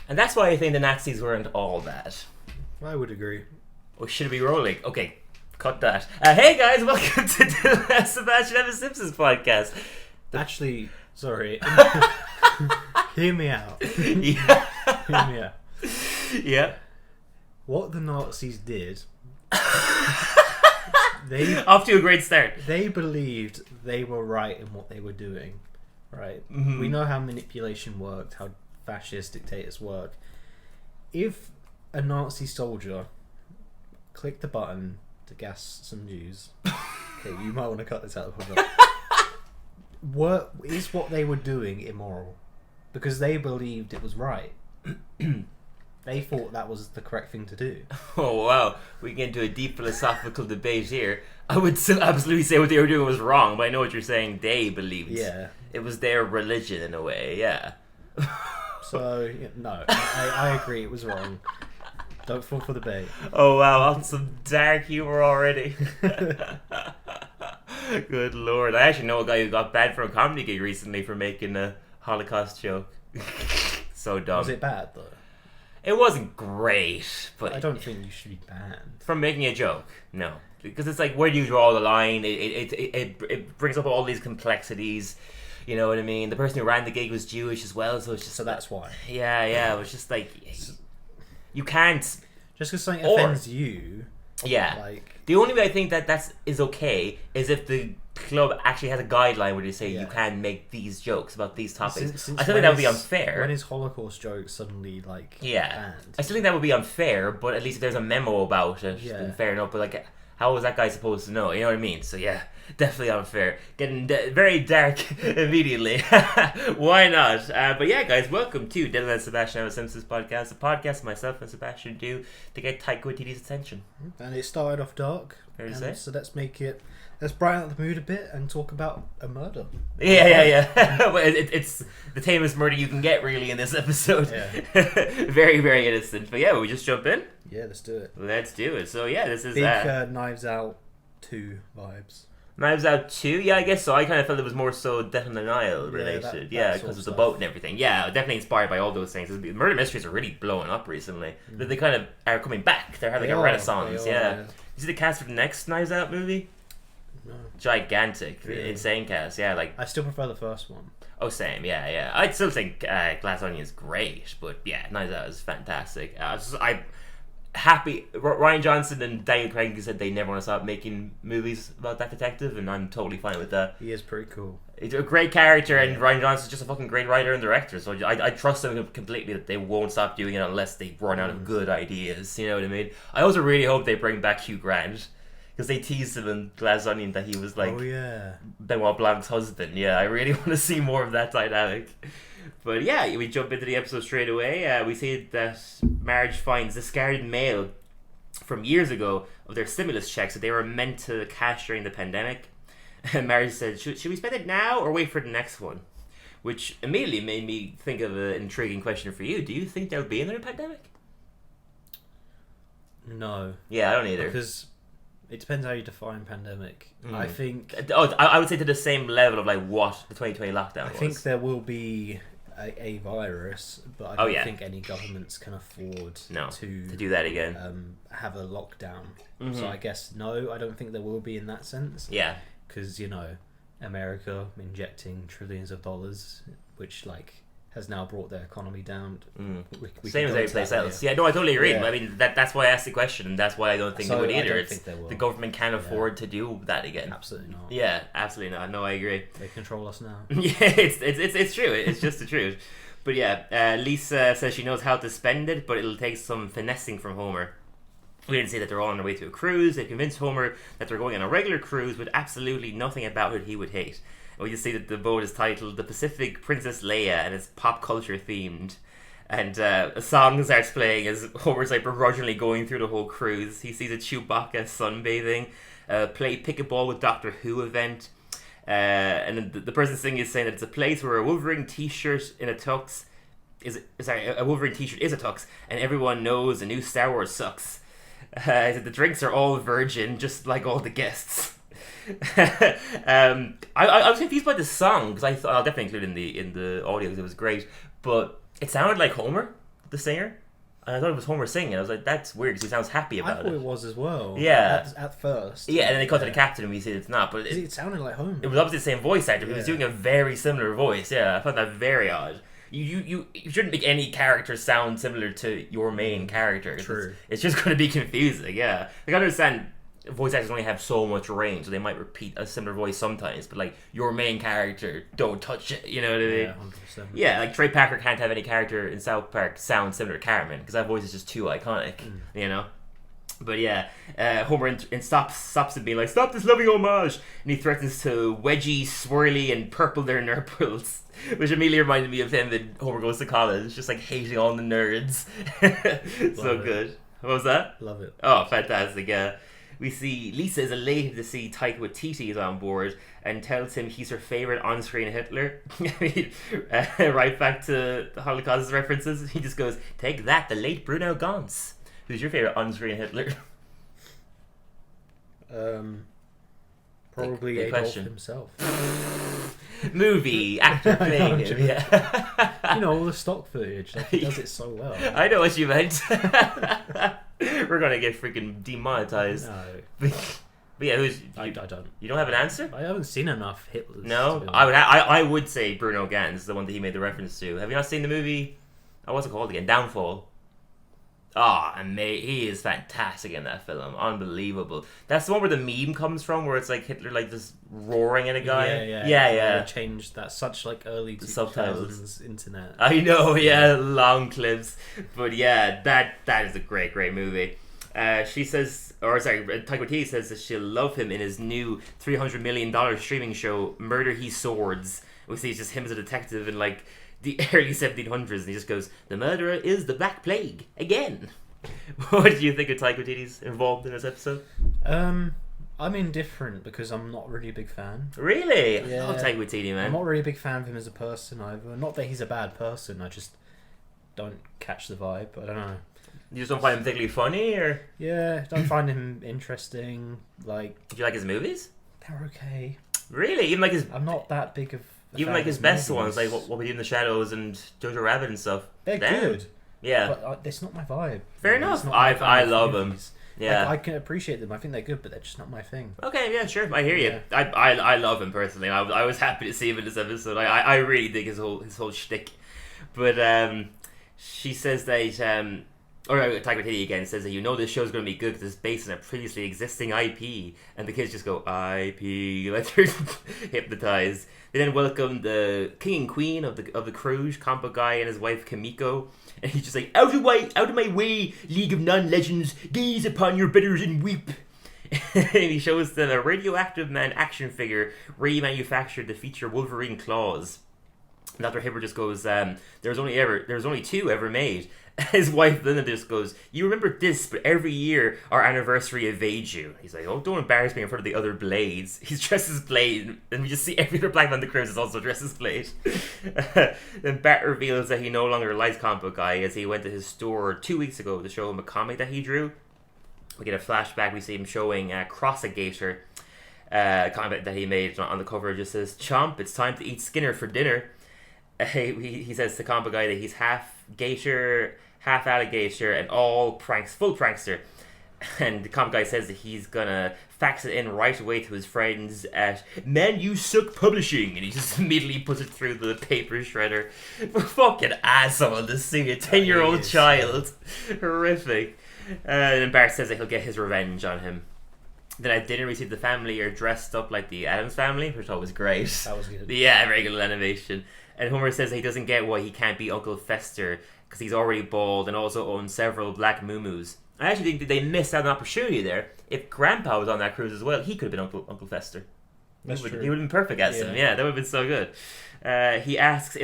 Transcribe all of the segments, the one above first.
And that's why I think the Nazis weren't all bad. I would agree. Oh, should it be rolling? Okay, cut that. Hey guys, welcome to Dillon and Sebastian and the Simpsons podcast. Actually, sorry. Hear me out. Yeah. Hear me out. Yeah. What the Nazis did, off to a great start. They believed they were right in what they were doing, right? Mm-hmm. We know how manipulation worked, how fascist dictators work. If a Nazi soldier clicked the button to gas some Jews, okay, you might want to cut this out. Is what they were doing immoral? Because they believed it was right. They thought that was the correct thing to do. Oh wow, we get into a deep philosophical debate here. I would still absolutely say what they were doing was wrong, but I know what you're saying. They believed. Yeah. It was their religion in a way, yeah. So, no, I agree it was wrong. Don't fall for the bait. Oh wow, that's some dark humor already. Good lord. I actually know a guy who got banned from a comedy gig recently for making a Holocaust joke. So dumb. Was it bad, though? It wasn't great, but... I don't think you should be banned. From making a joke, no. Because it's like, where do you draw the line? It brings up all these complexities. You know what I mean? The person who ran the gig was Jewish as well, so it's just... So that's why. Yeah, it was just like... You can't... Just because something offends you... Yeah. Like... The only way I think that is okay is if the club actually has a guideline where they say you can make these jokes about these topics. Since I still think that would be unfair. When is Holocaust jokes suddenly banned? I still think that would be unfair, but at least if there's a memo about it, then fair enough. But like, how was that guy supposed to know? You know what I mean? So yeah, definitely unfair. Getting very dark immediately. Why not? But yeah, guys, welcome to Dillon and Sebastian and the Simpsons podcast, the podcast myself and Sebastian do to get Taika Waititi's attention. And it started off dark. Fair to say. So let's brighten up the mood a bit and talk about a murder. Yeah. Well, it's the tamest murder you can get, really, in this episode. Yeah. Very, very innocent. But yeah, will we just jump in? Yeah, let's do it. Let's do it. So yeah, this is... Big Knives Out 2 vibes. Knives Out 2? Yeah, I guess so. I kind of felt it was more so Death and Denial related. Yeah, because of the boat and everything. Yeah, definitely inspired by all those things. Murder mysteries are really blowing up recently. They kind of are coming back. They're having a renaissance. Yeah. You see the cast for the next Knives Out movie? No. Gigantic. Really? Insane cast. Yeah, like... I still prefer the first one. Oh, same. Yeah. I'd still think Glass Onion is great, but yeah, Knives Out is fantastic. I'm happy. Ryan Johnson and Daniel Craig said they never want to stop making movies about that detective, and I'm totally fine with that. He is pretty cool. He's a great character, and Ryan Johnson's just a fucking great writer and director, so I trust them completely that they won't stop doing it unless they run out of good ideas. You know what I mean? I also really hope they bring back Hugh Grant, because they teased him in Glass Onion that he was like Benoit Blanc's husband. Yeah, I really want to see more of that dynamic. But yeah, we jump into the episode straight away. We see that Marge finds discarded mail from years ago of their stimulus checks that they were meant to cash during the pandemic. And Marge said, should we spend it now or wait for the next one? Which immediately made me think of an intriguing question for you. Do you think there'll be another pandemic? No. Yeah, I don't either. Because it depends how you define pandemic. I think... I would say to the same level of like what the 2020 lockdown was. I think there will be a virus, but I don't think any governments can afford to do that again. Have a lockdown. So I guess no, I don't think there will be in that sense. Yeah. Because, America injecting trillions of dollars, which has now brought their economy down. We Same as every place else. Yeah, no, I totally agree. Yeah. I mean, that's why I asked the question, and that's why I don't think they would either. The government can't afford to do that again. Absolutely not. Yeah, absolutely not. No, I agree. They control us now. Yeah, it's true. It's just the truth. But yeah, Lisa says she knows how to spend it, but it'll take some finessing from Homer. We didn't say that they're all on their way to a cruise. They convinced Homer that they're going on a regular cruise with absolutely nothing about it he would hate. We just see that the boat is titled The Pacific Princess Leia, and it's pop culture themed. And a song starts playing as Homer's begrudgingly going through the whole cruise. He sees a Chewbacca sunbathing, play pick a ball with Doctor Who event. And the person singing is saying that it's a place where a Wolverine t-shirt in a tux a Wolverine t-shirt is a tux, and everyone knows a new Star Wars sucks. The drinks are all virgin, just like all the guests. I was confused by the song because I thought I'll definitely include it in the audio because it was great, but it sounded like Homer. the singer. And I thought it was Homer singing. I was like, that's weird because he sounds happy I about thought it. it was as well. Yeah. At first. Yeah, and then they cut to the captain and we see it's not. But It sounded like Homer. it was obviously the same voice actor. But he was doing a very similar voice. Yeah, I found that very odd. You shouldn't make any character sound similar to your main character. True. It's just going to be confusing. Yeah, like, I understand voice actors only have so much range, so they might repeat a similar voice sometimes. But like your main character, don't touch it. You know what I mean? Yeah, 100%. Yeah, like Trey Parker can't have any character in South Park sound similar to Cartman because that voice is just too iconic. You know. But yeah, Homer stops him being like, stop this loving homage! And he threatens to wedgie, swirly, and purple their nurples. Which immediately reminded me of him that Homer goes to college, just like hating all the nerds. So good. What was that? Love it. Oh, fantastic, yeah. We see Lisa is elated to see Taika Waititi is on board and tells him he's her favourite on-screen Hitler. Right back to the Holocaust references, he just goes, take that, the late Bruno Ganz. Who's your favourite on-screen Hitler? Probably Big Adolf question. himself. Movie, actor playing him, yeah. You know, all the stock footage. Like, he does it so well. I know what you meant. We're gonna get freaking demonetized. No. But yeah, I don't. You don't have an answer? I haven't seen enough Hitlers. No? I would say Bruno Ganz, the one that he made the reference to. Have you not seen the movie? Oh, what's it called again? Downfall. Oh, he is fantastic in that film. Unbelievable. That's the one where the meme comes from, where it's like Hitler like just roaring at a guy. Yeah. They changed that such like early 2000s subtitles. internet. I know, yeah, long clips. But yeah, that is a great movie. She says, Taika Waititi says that she'll love him in his new $300 million streaming show, Murder He Swords. We see it's just him as a detective in like the early 1700s, and he just goes, the murderer is the Black Plague again. What do you think of Taika Waititi's involved in this episode? I'm indifferent because I'm not really a big fan. Really? Yeah. I love Taika Waititi, man. I'm not really a big fan of him as a person either. Not that he's a bad person, I just don't catch the vibe. I don't know. You just don't find him particularly funny, or? Yeah, don't find him interesting. Like, do you like his movies? They're okay. Really? Even like his... I'm not that big of... Even like his best ones, like What We Do in the Shadows and Jojo Rabbit and stuff. They're good. Yeah. But it's not my vibe. Fair enough. I love them. Yeah. I can appreciate them. I think they're good, but they're just not my thing. Okay, yeah, sure. I hear you. Yeah. I love him personally. I was happy to see him in this episode. I really dig his whole shtick. But she says that... Or Taika Waititi again says that this show's going to be good because it's based on a previously existing IP, and the kids just go IP like they're hypnotized. They then welcome the king and queen of the cruise, Compa Guy and his wife Kimiko, and he's just like, out of my way, League of Non-Legends, gaze upon your bidders and weep. And he shows them a Radioactive Man action figure remanufactured to feature Wolverine claws. And Dr. Hibbert just goes, there's only two ever made. His wife Linda just goes, you remember this, but every year our anniversary evades you. He's like, oh, don't embarrass me in front of the other Blades. He's dressed as Blade, and we just see every other Black man the Cruise is also dressed as Blade. Then Bat reveals that he no longer likes Comic Book Guy, as he went to his store 2 weeks ago to show him a comic that he drew. We get a flashback, we see him showing Cross-a-Gator, a comic that he made. On the cover it just says, Chomp, it's time to eat Skinner for dinner. He says to Comic Guy that he's half gator, half alligator, and full prankster. And the Comic Guy says that he's gonna fax it in right away to his friends at Man You Suck Publishing, and he just immediately puts it through the paper shredder. Fucking asshole to see a 10-year-old child. Horrific. And then Bart says that he'll get his revenge on him. Then at dinner we see the family are dressed up like the Addams Family, which I thought was great. That was good. Yeah, very good animation. And Homer says he doesn't get why he can't be Uncle Fester because he's already bald and also owns several black moo-moos. I actually think that they missed out on an opportunity there. If Grandpa was on that cruise as well, he could have been Uncle Fester. That's true. He would have been perfect as him. Yeah, that would have been so good. He asks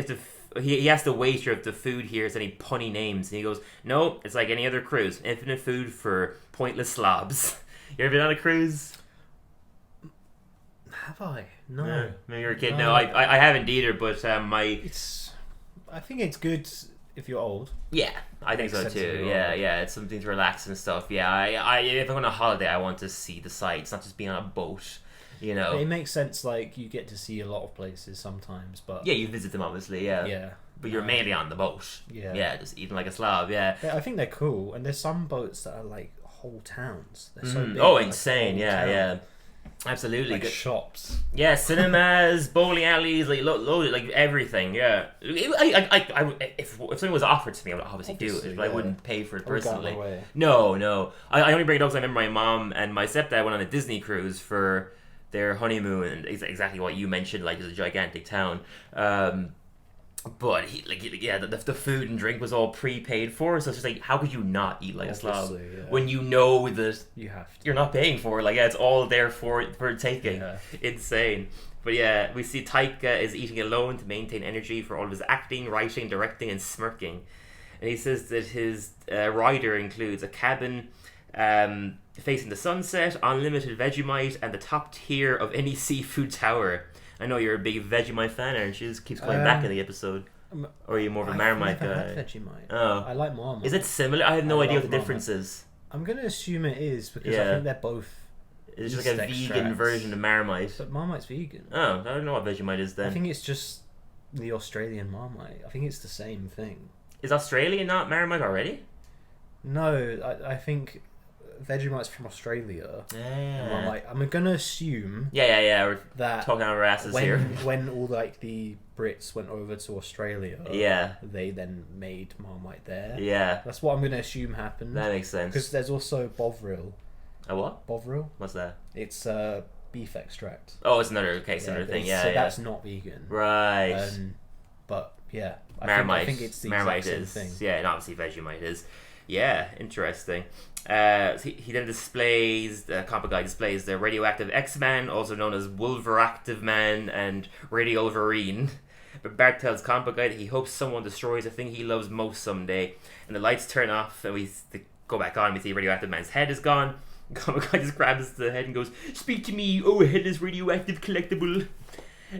he asked the waiter if the food here has any punny names, and he goes, no, it's like any other cruise. Infinite food for pointless slobs. You ever been on a cruise? Have I? No. Maybe you're a kid. No, I haven't either, but I think it's good if you're old. Yeah, I think so too. Yeah, it's something to relax and stuff. Yeah, if I'm on a holiday, I want to see the sights, not just being on a boat. You know, it makes sense. Like you get to see a lot of places sometimes, but yeah, you visit them obviously. Yeah, but you're mainly on the boat. Yeah, just eating like a slob. Yeah, I think they're cool, and there's some boats that are like whole towns. They're so big. Oh, like, insane! Yeah. Absolutely, like shops. Yeah, cinemas, bowling alleys, like loads, like everything. Yeah, if something was offered to me, I would obviously do it, but I wouldn't pay for it personally. No. I only bring it up because I remember my mom and my stepdad went on a Disney cruise for their honeymoon, and exactly what you mentioned. Like, it's a gigantic town. But the food and drink was all prepaid for, so it's just like, how could you not eat like a slob when you know that you have to. You're not paying for it? Like, it's all there for taking. Yeah. Insane. But yeah, we see Taika is eating alone to maintain energy for all of his acting, writing, directing, and smirking. And he says that his rider includes a cabin facing the sunset, unlimited Vegemite, and the top tier of any seafood tower. I know you're a big Vegemite fan, aren't you? Just keeps going back in the episode. Or are you more of a Marmite guy? I've never had Vegemite. Oh. I like Marmite. Is it similar? I have no idea what the difference is. I'm going to assume it is, because I think they're both... It's just like a vegan version of Marmite. But Marmite's vegan. Oh, I don't know what Vegemite is then. I think it's just the Australian Marmite. I think it's the same thing. Is Australia not Marmite already? No, I think... Vegemite's from Australia. Yeah. I'm gonna assume. Yeah. We're that talking our asses here. When all like the Brits went over to Australia, they then made Marmite there. Yeah. That's what I'm gonna assume happened. That makes sense. Because there's also Bovril. A what? Bovril. What's that? It's beef extract. Oh, it's another similar thing. Yeah. So that's not vegan. Right. But yeah, Marmite. I think it's the Marmite exact same thing. Yeah, and obviously Vegemite is. Yeah, interesting. He then displays, Compa Guy displays the radioactive X-Man, also known as Wolveractive Man and Radio Wolverine. But Bart tells Compa Guy that he hopes someone destroys the thing he loves most someday. And the lights turn off, and we go back on, and we see Radioactive Man's head is gone. Compa Guy just grabs the head and goes, "Speak to me, oh headless radioactive collectible."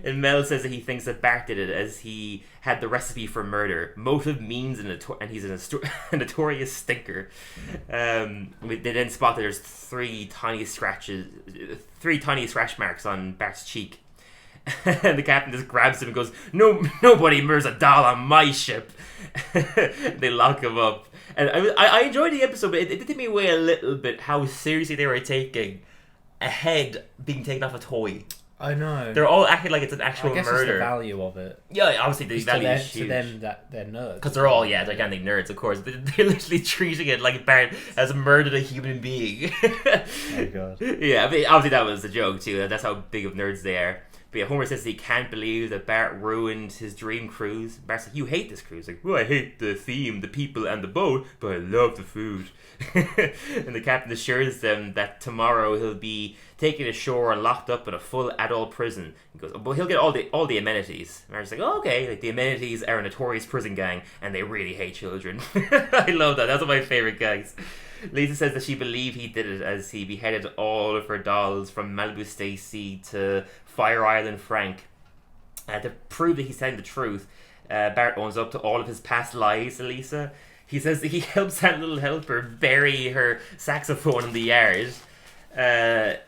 And Mel says that he thinks that Bart did it as he had the recipe for murder. Motive, means, and he's a notorious stinker. They then spot that there's three tiny scratch marks on Bart's cheek. And the captain just grabs him and goes, nobody murders a doll on my ship. They lock him up. And I enjoyed the episode, but it did take me away a little bit how seriously they were taking a head being taken off a toy. I know. They're all acting like it's an actual I guess murder. It's the value of it. Yeah, obviously the value is huge. To them, that they're nerds. Because they're all, gigantic nerds, of course. They're literally treating it like Bart has murdered a human being. Oh, God. Yeah, I mean, obviously that was the joke, too. That's how big of nerds they are. But yeah, Homer says he can't believe that Bart ruined his dream cruise. Bart's like, "You hate this cruise." Like, "Well, I hate the theme, the people, and the boat, but I love the food." And the captain assures them that tomorrow he'll be taken ashore and locked up in a full adult prison. He goes, "But he'll get all the amenities." And Bart's like, "Oh, okay." Like, the amenities are a notorious prison gang, and they really hate children. I love that. That's one of my favorite gags. Lisa says that she believed he did it as he beheaded all of her dolls, from Malibu Stacy to Fire Island Frank. To prove that he's telling the truth, Bart owns up to all of his past lies to Lisa. He says that he helps that little helper bury her saxophone in the yard.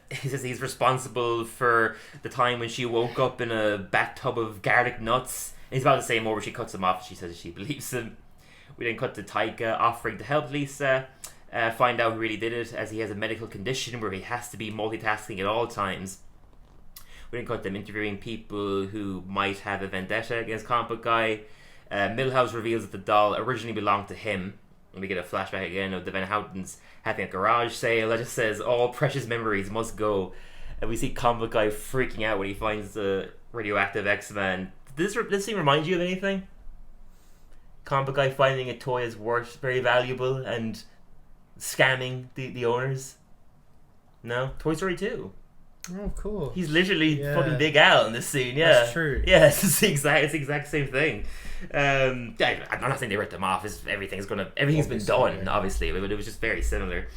He says he's responsible for the time when she woke up in a bathtub of garlic nuts. And he's about to say more, but she cuts him off. She says she believes him. We then cut to Taika offering to help Lisa find out who really did it, as he has a medical condition where he has to be multitasking at all times. We then cut them interviewing people who might have a vendetta against Comic Guy. Milhouse reveals that the doll originally belonged to him. And we get a flashback again of the Van Houtens having a garage sale that just says, "All precious memories must go." And we see Comic Guy freaking out when he finds the radioactive X-Man. Does this scene remind you of anything? Comic Guy finding a toy is worth very valuable and scamming the owners? No? Toy Story 2. Oh, of course. He's literally fucking Big Al in this scene, yeah. That's true. Yeah, it's the exact same thing. I'm not saying they ripped them off. Everything's been done, obviously, but it was just very similar.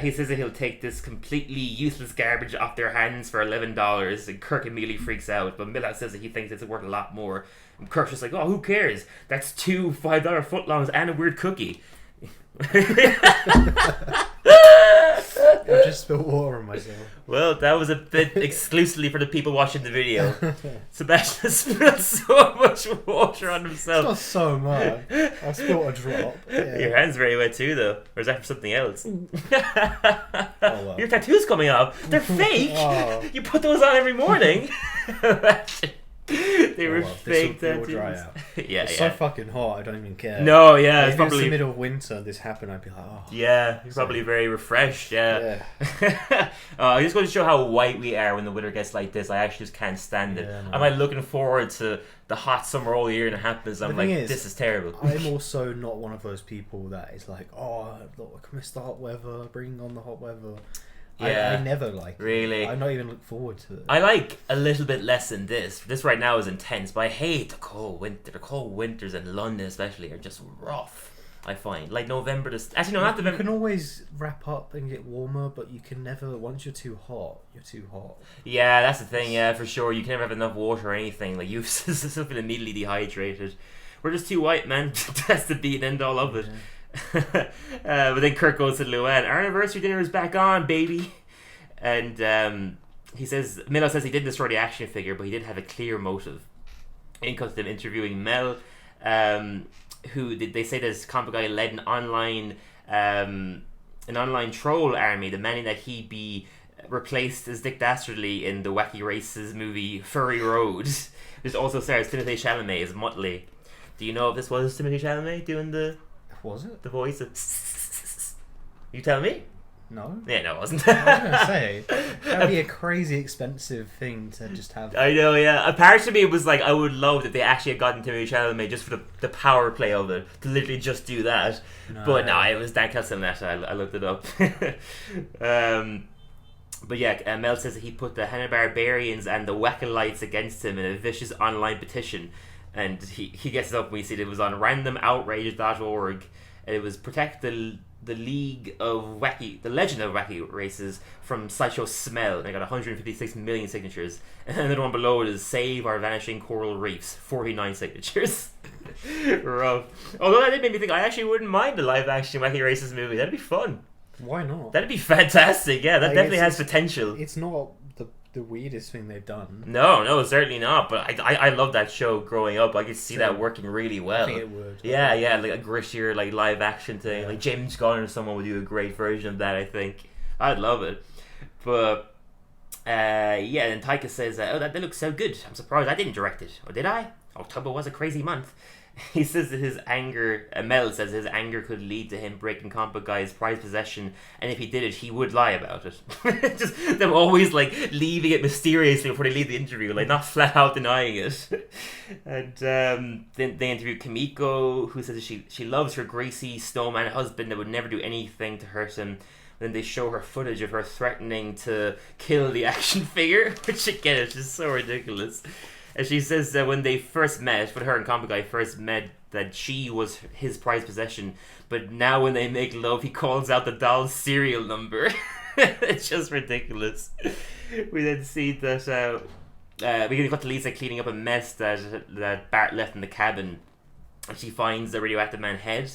He says that he'll take this completely useless garbage off their hands for $11, and Kirk immediately freaks out, but Milhouse says that he thinks it's worth a lot more. And Kirk's just like, "Oh, who cares? That's 2 $5 footlongs and a weird cookie." I just spilled water on myself. Well, that was a bit exclusively for the people watching the video. Sebastian spilled so much water on himself. It's not so much. I spilled a drop. Yeah. Your hand's very wet too, though. Or is that from something else? Well. Your tattoos coming off. They're fake. Oh. You put those on every morning. They were fake tattoos. tattoos. Dry out. It's so fucking hot. I don't even care. No, yeah, If it's it was probably the middle of winter. This happened. I'd be like, oh. Yeah, you're probably very refreshed. Yeah. I just going to show how white we are when the weather gets like this. I actually just can't stand it. Yeah, no. I'm like looking forward to the hot summer all year and it happens. I'm like, this is terrible. I'm also not one of those people that is like, oh, look, I miss the hot weather. Bring on the hot weather. Yeah, I never like it. Really. I not even look forward to it. I like a little bit less than this. This right now is intense, but I hate the cold winter. The cold winters in London especially are just rough, I find. Like November to... Actually, no, not November. You can always wrap up and get warmer, but you can never... Once you're too hot, you're too hot. Yeah, that's the thing, yeah, for sure. You can never have enough water or anything. Like, you still feel immediately dehydrated. We're just too white, man. That's the beat and end all of it. Yeah. But then Kirk goes to Luann. Our anniversary dinner is back on, baby. And he says, Milo says he did destroy the action figure, but he did have a clear motive. In comes them interviewing Mel, who they say this comic guy led an online troll army, demanding that he be replaced as Dick Dastardly in the Wacky Races movie Furry Road. This also stars Timothée Chalamet as Muttley. Do you know if this was Timothée Chalamet doing the... Was it? The voice of... You tell me? No. Yeah, no, it wasn't. I was going to say, that'd be a crazy expensive thing to just have. I know, yeah. Apart from me, it was like, I would love that they actually had gotten Timothée Chalamet just for the power play of it, to literally just do that. No. But no, it was Dan Castellaneta. I looked it up. But yeah, Mel says that he put the Hanna-Barbarians and the Wackalites against him in a vicious online petition. And he gets it up when we see that it was on randomoutrage.org. And it was protect the League of the Legend of Wacky Races from Sideshow Smell. And they got 156 million signatures. And another one below it is Save Our Vanishing Coral Reefs, 49 signatures. Rough. Although that did make me think I actually wouldn't mind a live action Wacky Races movie. That'd be fun. Why not? That'd be fantastic. Yeah, that definitely has potential. It's not the weirdest thing they've done. No, certainly not. But I love that show growing up. I could see that working really well. I think it would. Yeah, like a grittier, like live action thing. Yeah. Like James Gunn or someone would do a great version of that. I think I'd love it. But yeah, and Taika says, "Oh, that looks so good. I'm surprised I didn't direct it, or did I? October was a crazy month." He says that his anger, Mel says his anger could lead to him breaking Comic Guy's prized possession, and if he did it, he would lie about it. Just them always like leaving it mysteriously before they leave the interview, like not flat out denying it. And then they interview Kimiko, who says that she loves her greasy snowman husband that would never do anything to hurt him. Then they show her footage of her threatening to kill the action figure, which again is just so ridiculous. And she says that when they first met, when her and Comic Guy first met, that she was his prized possession. But now when they make love, he calls out the doll's serial number. It's just ridiculous. We then see that we got to Lisa cleaning up a mess that Bart left in the cabin. And she finds the radioactive man head.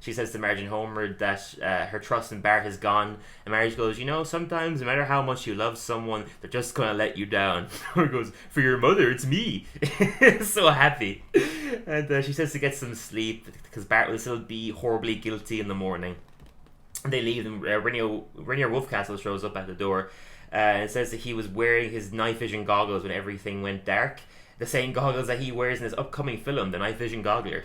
She says to Marge and Homer that her trust in Bart has gone. And Marge goes, sometimes no matter how much you love someone, they're just going to let you down. Homer goes, for your mother, it's me. So happy. And she says to get some sleep because Bart will still be horribly guilty in the morning. And they leave and Rainier Wolfcastle shows up at the door. And says that he was wearing his night vision goggles when everything went dark. The same goggles that he wears in his upcoming film, The Night Vision Goggler.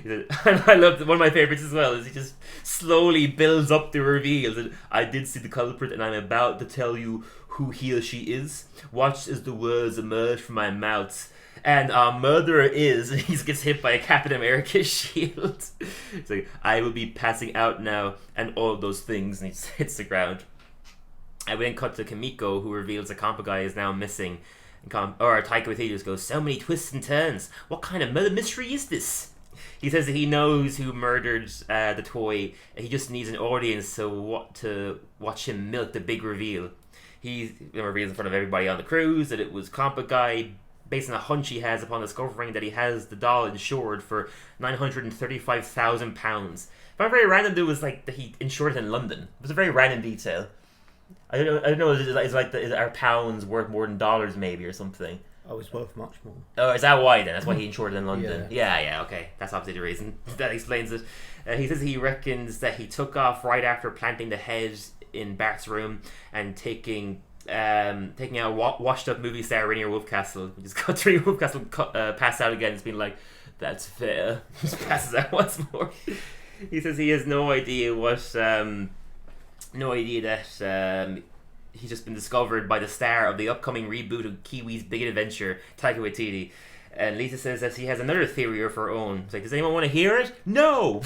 And I love one of my favorites as well, is he just slowly builds up the reveal that I did see the culprit and I'm about to tell you who he or she is. Watch as the words emerge from my mouth. And our murderer is, and he gets hit by a Captain America shield. It's like, I will be passing out now, and all of those things, and he just hits the ground. And we then cut to Kimiko, who reveals the Compa guy is now missing. Or Taika Waititi just goes, so many twists and turns. What kind of murder mystery is this? He says that he knows who murdered the toy. And he just needs an audience to watch him milk the big reveal. He reveals in front of everybody on the cruise that it was Compa Guy, based on a hunch he has upon discovering that he has the doll insured for £935,000. But very random, it was like that he insured it in London. It was a very random detail. I don't know. Is our pounds worth more than dollars, maybe, or something? Oh, it's worth much more. Oh, is that why then? That's why he insured it in London. Yeah. Yeah, okay. That's obviously the reason. That explains it. He says he reckons that he took off right after planting the head in Bart's room and taking out washed up movie star Rainier Wolfcastle. He just got Rainier Wolfcastle passed out again. It's been like, that's fair. Just passes out once more. He says he has no idea that he's just been discovered by the star of the upcoming reboot of Kiwi's Big Adventure, Taika Waititi. And Lisa says that she has another theory of her own. It's like, does anyone want to hear it? No!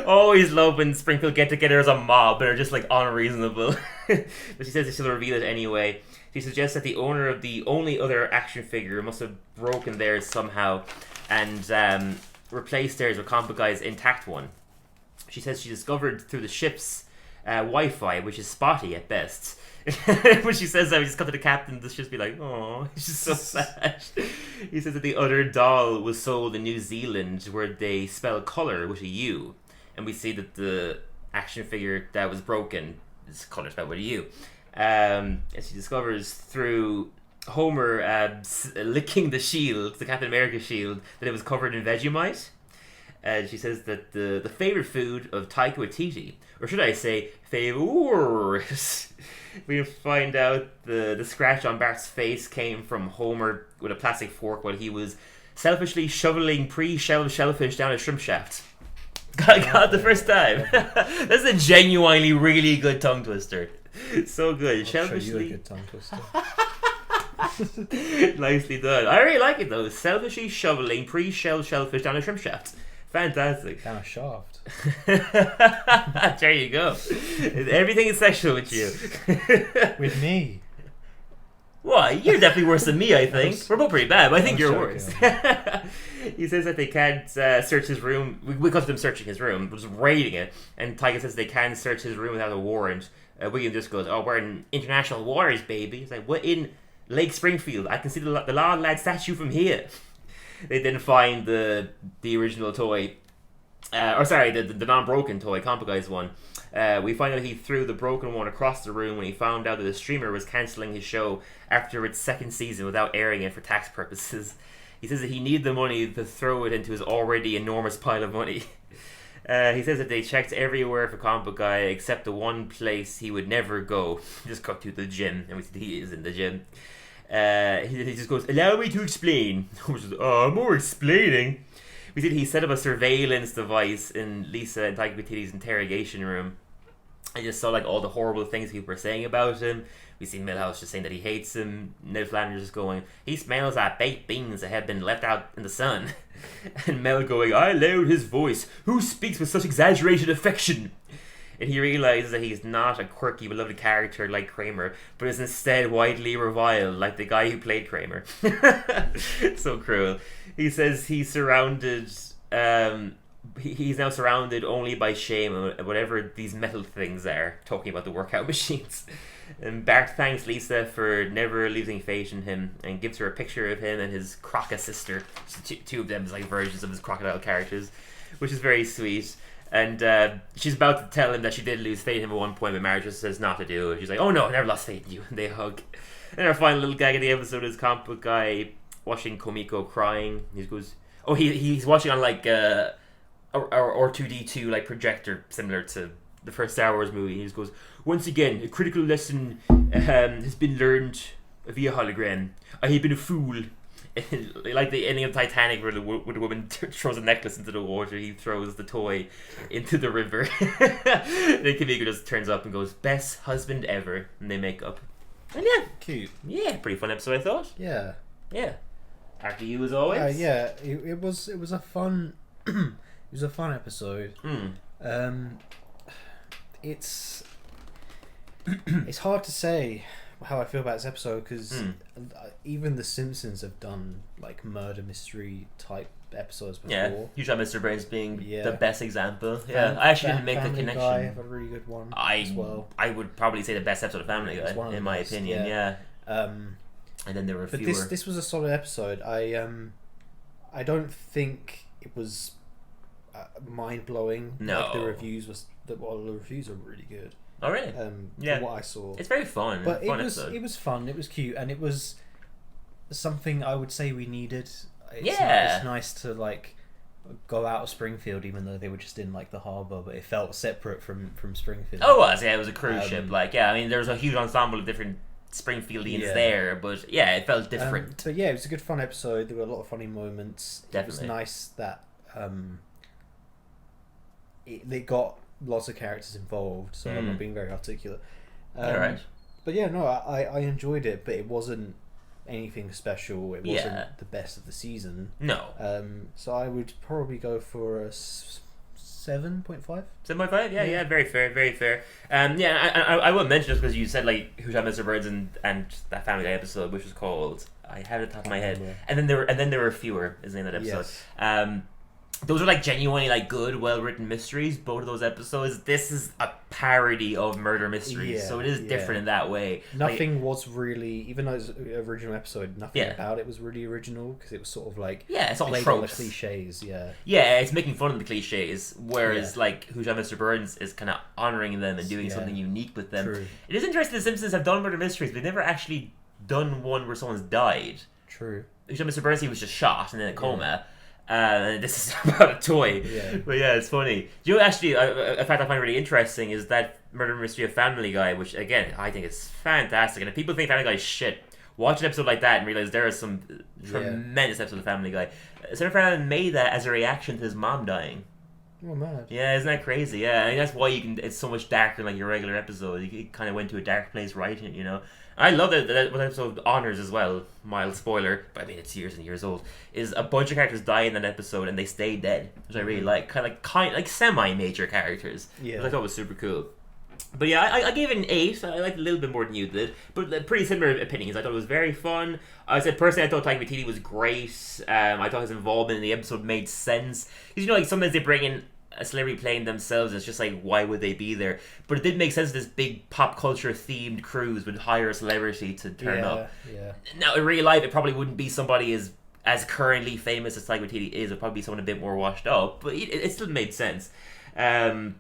Always love when Springfield get together as a mob and are just like unreasonable. But she says that she'll reveal it anyway. She suggests that the owner of the only other action figure must have broken theirs somehow and replaced theirs with Comic Guy's intact one. She says she discovered through the ship's Wi-Fi, which is spotty at best. When she says that, we just cut to the captain, this just be like, oh, it's just so sad. He says that the other doll was sold in New Zealand, where they spell colour with a U, and we see that the action figure that was broken is colour spelled with a U. And she discovers through Homer licking the shield, the Captain America shield, that it was covered in Vegemite. She says that the favourite food of Taika Waititi, or should I say, favours. We find out the scratch on Bart's face came from Homer with a plastic fork while he was selfishly shoveling pre-shelled shellfish down a shrimp shaft. Got it the first time. That's a genuinely really good tongue twister. So good. I'll show you a good tongue twister. Nicely done. I really like it though. Selfishly shoveling pre-shelled shellfish down a shrimp shaft. Fantastic. Down a shaft. There you go. Everything is sexual with you. With me. What? You're definitely worse than me, I think. We're both pretty bad, but I think you're worse. He says that they can't search his room. We got them searching his room, just raiding it. And Taika says they can search his room without a warrant. William just goes, oh, we're in international waters, baby. He's like, what, in Lake Springfield? I can see the Law Lad statue from here. They then find the original toy, the non-broken toy, Comic Guy's one. We find out he threw the broken one across the room when he found out that the streamer was cancelling his show after its second season without airing it for tax purposes. He says that he needed the money to throw it into his already enormous pile of money. He says that they checked everywhere for Comic Guy except the one place he would never go. He just got to the gym, and we see he is in the gym. He just goes, allow me to explain. More explaining. We see that he set up a surveillance device in Lisa and Taika Waititi's interrogation room. I just saw like all the horrible things people were saying about him. We see Milhouse just saying that he hates him. Ned Flanders just going, he smells like baked beans that have been left out in the sun. And Mel going, I loud his voice. Who speaks with such exaggerated affection? And he realizes that he's not a quirky, beloved character like Kramer, but is instead widely reviled like the guy who played Kramer. So cruel. He says he's surrounded. He's now surrounded only by shame and whatever these metal things are. Talking about the workout machines. And Bart thanks Lisa for never losing faith in him and gives her a picture of him and his Croca sister. Two of them as like versions of his crocodile characters, which is very sweet. And she's about to tell him that she did lose faith in him at one point, but Marge just says not to do it. She's like, oh no, I never lost faith in you. And they hug. And our final little gag of the episode is Comic Guy watching Komiko crying. He goes, oh, he's watching on like a R2D2 like projector similar to the first Star Wars movie. He just goes, once again, a critical lesson has been learned via hologram. I have been a fool. Like the ending of Titanic where the woman throws a necklace into the water, he throws the toy into the river. Then Kimiko just turns up and goes, best husband ever, and they make up. And yeah, cute. Yeah, pretty fun episode, I thought. Yeah. After you as always. Yeah, it was a fun it was a fun episode. It's hard to say how I feel about this episode because even the Simpsons have done like murder mystery type episodes before. Yeah, usually Mr. Brains being the best example. I actually didn't make the connection. Guy have a really good one as well. I would probably say the best episode of Family Guy in my opinion. Yeah. And then there were fewer. But this was a solid episode. I don't think it was mind blowing. No, like the reviews the reviews are really good. Oh really? From what I saw. It's very fun. But fun it was fun. It was cute, and it was something I would say we needed. It's nice to like go out of Springfield, even though they were just in like the harbour, but it felt separate from Springfield. Oh, it was a cruise ship. Like, I mean, there was a huge ensemble of different Springfieldians there, but yeah, it felt different. But yeah, it was a good fun episode. There were a lot of funny moments. Definitely. It was nice that they got lots of characters involved, so I'm not being very articulate. Alright. But yeah, no, I enjoyed it, but it wasn't anything special. It wasn't the best of the season. No. So I would probably go for a 7.5. 7.5? Yeah, very fair, very fair. I will mention this because you said like Who Shot Mr. Burns and that Family Guy episode, which was called, I have it at the top of my head, and then there were fewer is the name of that episode. Yes. Those are like genuinely like good, well written mysteries. Both of those episodes. This is a parody of murder mysteries, so it is different in that way. Nothing was really, even though it's an original episode, nothing about it was really original because it was sort of like it's all played tropes, on the cliches. It's making fun of the cliches, whereas like Who Shot Mr. Burns is kind of honoring them and doing something unique with them. True. It is interesting. The Simpsons have done murder mysteries, but they've never actually done one where someone's died. True. Who Shot Mr. Burns, he was just shot and in a coma. This is about a toy, but it's funny. You know, actually, a fact I find really interesting is that murder mystery of Family Guy, which again I think is fantastic. And if people think Family Guy is shit, watch an episode like that and realize there are some tremendous episodes of Family Guy. Sarah Fallon made that as a reaction to his mom dying. Oh, mad. Yeah, isn't that crazy? Yeah, I mean, that's why it's so much darker than like your regular episode. It kind of went to a dark place writing it, you know. I love that episode honors as well. Mild spoiler, but I mean it's years and years old. Is a bunch of characters die in that episode and they stay dead, which I really like. Kind of like semi-major characters. Yeah, which I thought was super cool. But yeah, I gave it an 8. I liked it a little bit more than you did, but pretty similar opinions. I thought it was very fun. I said personally, I thought Taika Waititi was great. I thought his involvement in the episode made sense because you know, like sometimes they bring in a celebrity playing themselves, it's just like, why would they be there? But it did make sense. This big pop culture themed cruise would hire a celebrity to turn up. Now in real life, it probably wouldn't be somebody as currently famous as Taika Waititi is. It'd probably be someone a bit more washed up, but it still made sense. I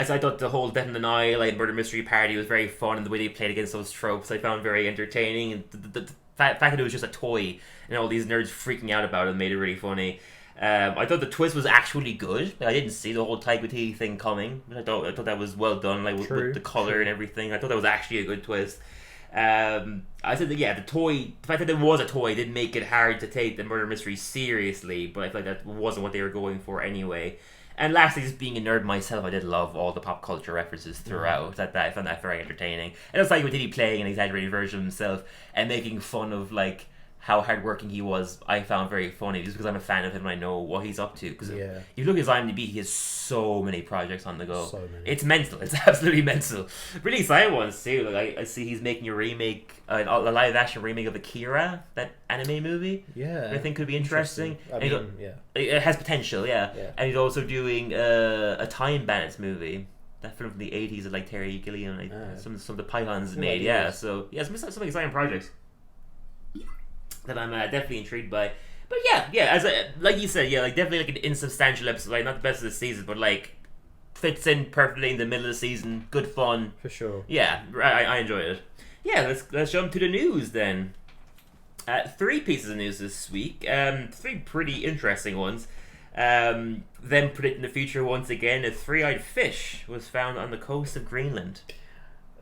thought the whole Death in the Nile, like murder mystery parody, was very fun, and the way they played against those tropes, I found very entertaining. And the fact that it was just a toy and all these nerds freaking out about it made it really funny. I thought the twist was actually good. I didn't see the whole Taika Waititi thing coming. I thought that was well done, like with the color and everything. I thought that was actually a good twist. I said that the fact that it was a toy did make it hard to take the murder mystery seriously, but I feel like that wasn't what they were going for anyway. And lastly, just being a nerd myself, I did love all the pop culture references throughout. I found that very entertaining. And it was like Waititi playing an exaggerated version of himself and making fun of like how hardworking he was. I found very funny just because I'm a fan of him and I know what he's up to. Because if you look at his IMDb, he has so many projects on the go. So many. It's mental. It's absolutely mental. Really exciting ones too. Like I see he's making a remake, a live action remake of Akira, that anime movie. Yeah, I think could be interesting. It has potential. Yeah. And he's also doing a Time Bandits movie. That film from the 80s of like Terry Gilliam, like some of the Pythons made. So some exciting projects that I'm definitely intrigued by. But as like you said, like definitely like an insubstantial episode, like not the best of the season, but like fits in perfectly in the middle of the season. Good fun for sure. Yeah, I enjoyed it. Yeah, let's jump to the news then. 3 pieces of news this week. 3 pretty interesting ones. Them predicting the future once again. A 3-eyed fish was found on the coast of Greenland.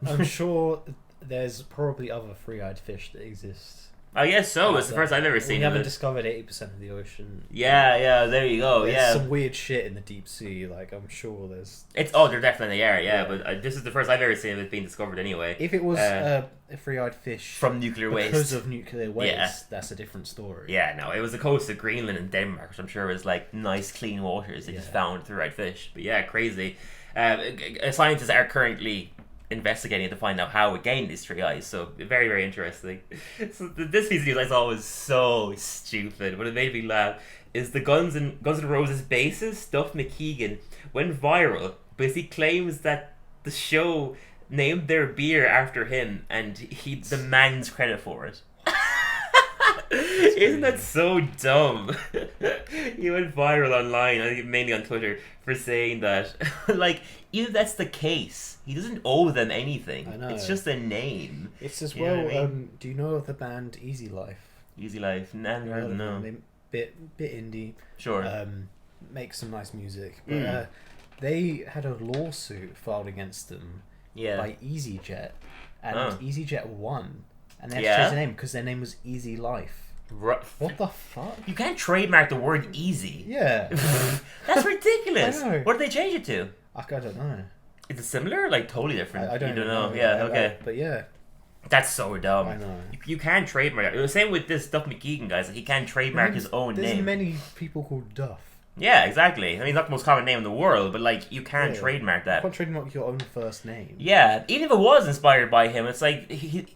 I'm sure there's probably other 3-eyed fish that exist. I guess so. It's the first I've ever seen. We haven't discovered 80% of the ocean. Yeah. There you go. There's some weird shit in the deep sea. Like I'm sure there's. They're definitely there. Yeah. But this is the first I've ever seen of it being discovered. Anyway, if it was a 3-eyed fish from nuclear waste, because of nuclear waste, that's a different story. Yeah. No, it was the coast of Greenland and Denmark, which I'm sure was like nice, clean waters. They just found 3-eyed fish. But yeah, crazy. Scientists are currently investigating to find out how it gained these 3 eyes, so very, very interesting. So this piece of news I thought was so stupid, but it made me laugh. Is the Guns N' Roses bassist Duff McKagan went viral because he claims that the show named their beer after him and he demands credit for it. Isn't that so dumb? He went viral online, I think mainly on Twitter, for saying that. Like, even if that's the case, he doesn't owe them anything. I know. It's just a name. It's as You know well. what I mean? Do you know of the band Easy Life? Easy Life. Never heard of them, no. Bit indie. Sure. Make some nice music. But they had a lawsuit filed against them by EasyJet, and EasyJet won, and they had to change the name because their name was Easy Life. What the fuck? You can't trademark the word easy. Yeah. That's ridiculous. I know. What did they change it to? I don't know. Is it similar or like totally different? I don't know. Yeah, okay. But yeah. That's so dumb. I know. You can't trademark it. The same with this Duff McKeegan, guys. He can't trademark his own There's name. many people called Duff. Yeah, exactly. I mean, it's not the most common name in the world, but like, you can't trademark that. You can't trademark your own first name. Yeah, even if it was inspired by him, it's like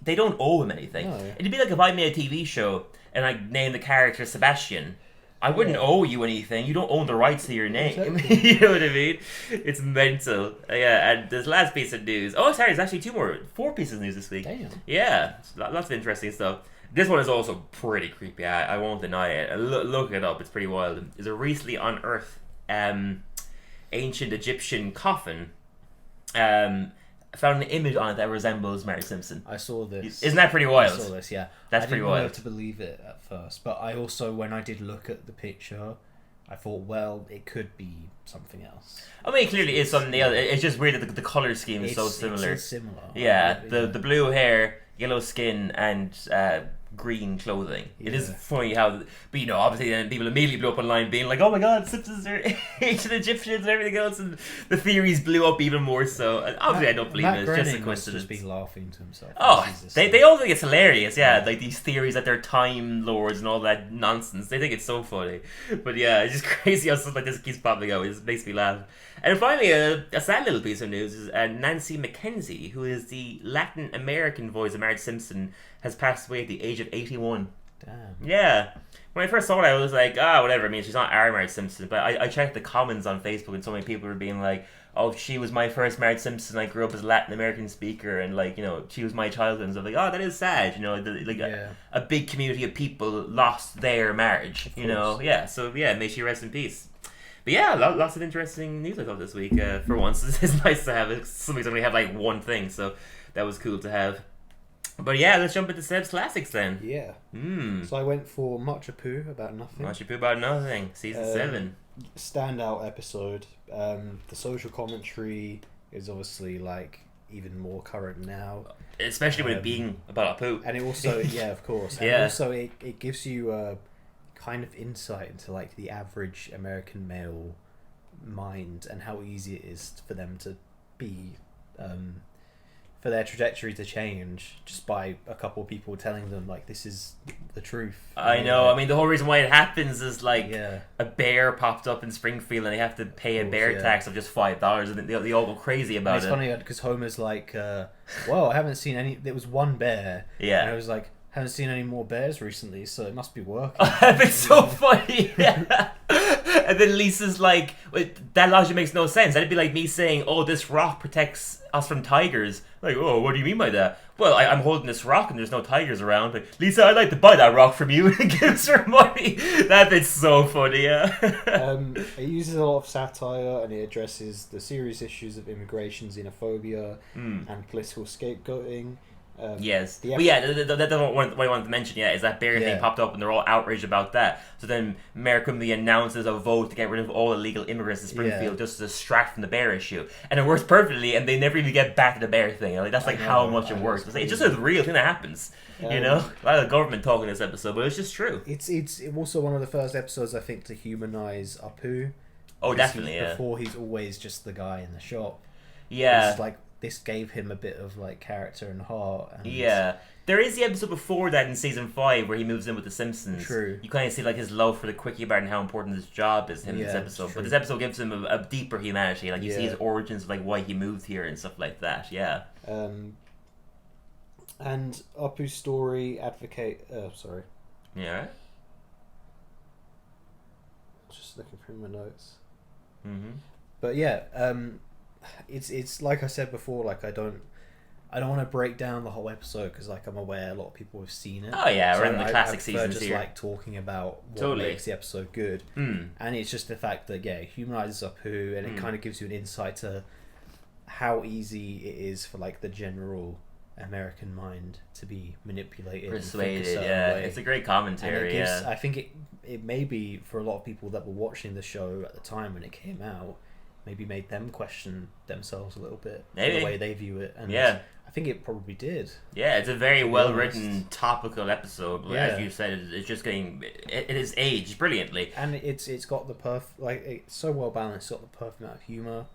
they don't owe him anything. No. It'd be like if I made a TV show and I named the character Sebastian. I wouldn't owe you anything. You don't own the rights to your name. Exactly. You know what I mean? It's mental. Yeah, and this last piece of news. Oh, sorry, there's actually 4 pieces of news this week. Damn. Yeah, lots of interesting stuff. This one is also pretty creepy. I won't deny it. Look it up. It's pretty wild. There's a recently unearthed ancient Egyptian coffin. Found an image on it that resembles Marge Simpson. I saw this. Isn't that pretty wild? I saw this, yeah. That's I pretty didn't know wild. to believe it at first, but I also, when I did look at the picture, I thought, well, it could be something else. I mean, it clearly is something else. It's just weird that the color scheme is so similar. It's similar. Yeah, the blue hair, yellow skin, and green clothing. It is funny how, but you know, obviously then people immediately blew up online being like, oh my god, Simpsons are ancient Egyptians and everything else, and the theories blew up even more so. And obviously I don't believe it, it's just a coincidence. Just be laughing to himself. Oh, they all think it's hilarious, yeah, like these theories that they're time lords and all that nonsense. They think it's so funny. But yeah, it's just crazy how stuff like this keeps popping out. It just makes me laugh. And finally, a sad little piece of news is Nancy McKenzie, who is the Latin American voice of Marge Simpson, has passed away at the age of 81. Damn. Yeah. When I first saw it, I was like, whatever. I mean, she's not our Marge Simpson. But I checked the comments on Facebook, and so many people were being like, oh, she was my first Marge Simpson. I grew up as a Latin American speaker, and like, you know, she was my childhood. And so like, oh, that is sad. You know, a big community of people lost their Marge. You know, yeah. So yeah, may she rest in peace. But yeah, lots of interesting news I thought this week. For once, it's nice to have it. Some weeks I only have like one thing, so that was cool to have. But yeah, let's jump into Seb's classics then. Yeah. So I went for Much Apu About Nothing. Much Apu About Nothing, season 7. Standout episode. The social commentary is obviously like even more current now. Especially with it being about Apu. And it also, yeah, of course. And also it gives you a kind of insight into like the average American male mind and how easy it is for them to be for their trajectory to change just by a couple of people telling them like this is the truth. I know. Like, I mean, the whole reason why it happens is like yeah. a bear popped up in Springfield and they have to pay a bear tax of just $5, and they all go crazy about it's it. It's funny because Homer's like, well, I haven't seen any. There was one bear. Yeah. And I was like, haven't seen any more bears recently, so it must be working. It's so funny. Yeah. And then Lisa's like, that logic makes no sense. That'd be like me saying, oh, this rock protects us from tigers. Like, oh, what do you mean by that? Well, I'm holding this rock and there's no tigers around, but Lisa, I'd like to buy that rock from you, and gives her money. That bit's so funny, yeah. It uses a lot of satire, and it addresses the serious issues of immigration, xenophobia, and political scapegoating. Yes. But yeah, that's what I wanted to mention, is that bear thing popped up and they're all outraged about that. So then Mayor Quimby announces a vote to get rid of all illegal immigrants in Springfield just to distract from the bear issue. And it works perfectly, and they never even get back to the bear thing. Like, that's like how much it works. It's just a real thing that happens. You know? A lot of the government talk in this episode, but it's just true. It's also one of the first episodes, I think, to humanize Apu. Oh, definitely, Before he's always just the guy in the shop. Yeah. It's like, this gave him a bit of like character and heart. And yeah, there is the episode before that in season 5 where he moves in with the Simpsons. True. You kind of see like his love for the Quickie Bar and how important his job is to him in this episode. But this episode gives him a deeper humanity. Like you see his origins, like why he moved here and stuff like that. Yeah. And Apu's story advocate. Sorry. Yeah. Just looking through my notes. Mm-hmm. But yeah, it's like I said before. Like I don't I don't want to break down the whole episode because, like, I'm aware a lot of people have seen it. Oh yeah, we're in the classic I seasons just here. like talking about what Totally. makes the episode good, and it's just the fact that it humanizes Apu, and it kind of gives you an insight to how easy it is for like the general American mind to be manipulated, Persuaded. and Yeah, it's a great commentary. And it gives, I think it may be for a lot of people that were watching the show at the time when it came out, maybe made them question themselves a little bit, the way they view it, and I think it probably did. Yeah, it's a very well written, topical episode. As you said, it's just getting it is aged brilliantly, and it's got the it's so well balanced. It's got the perfect amount of humor,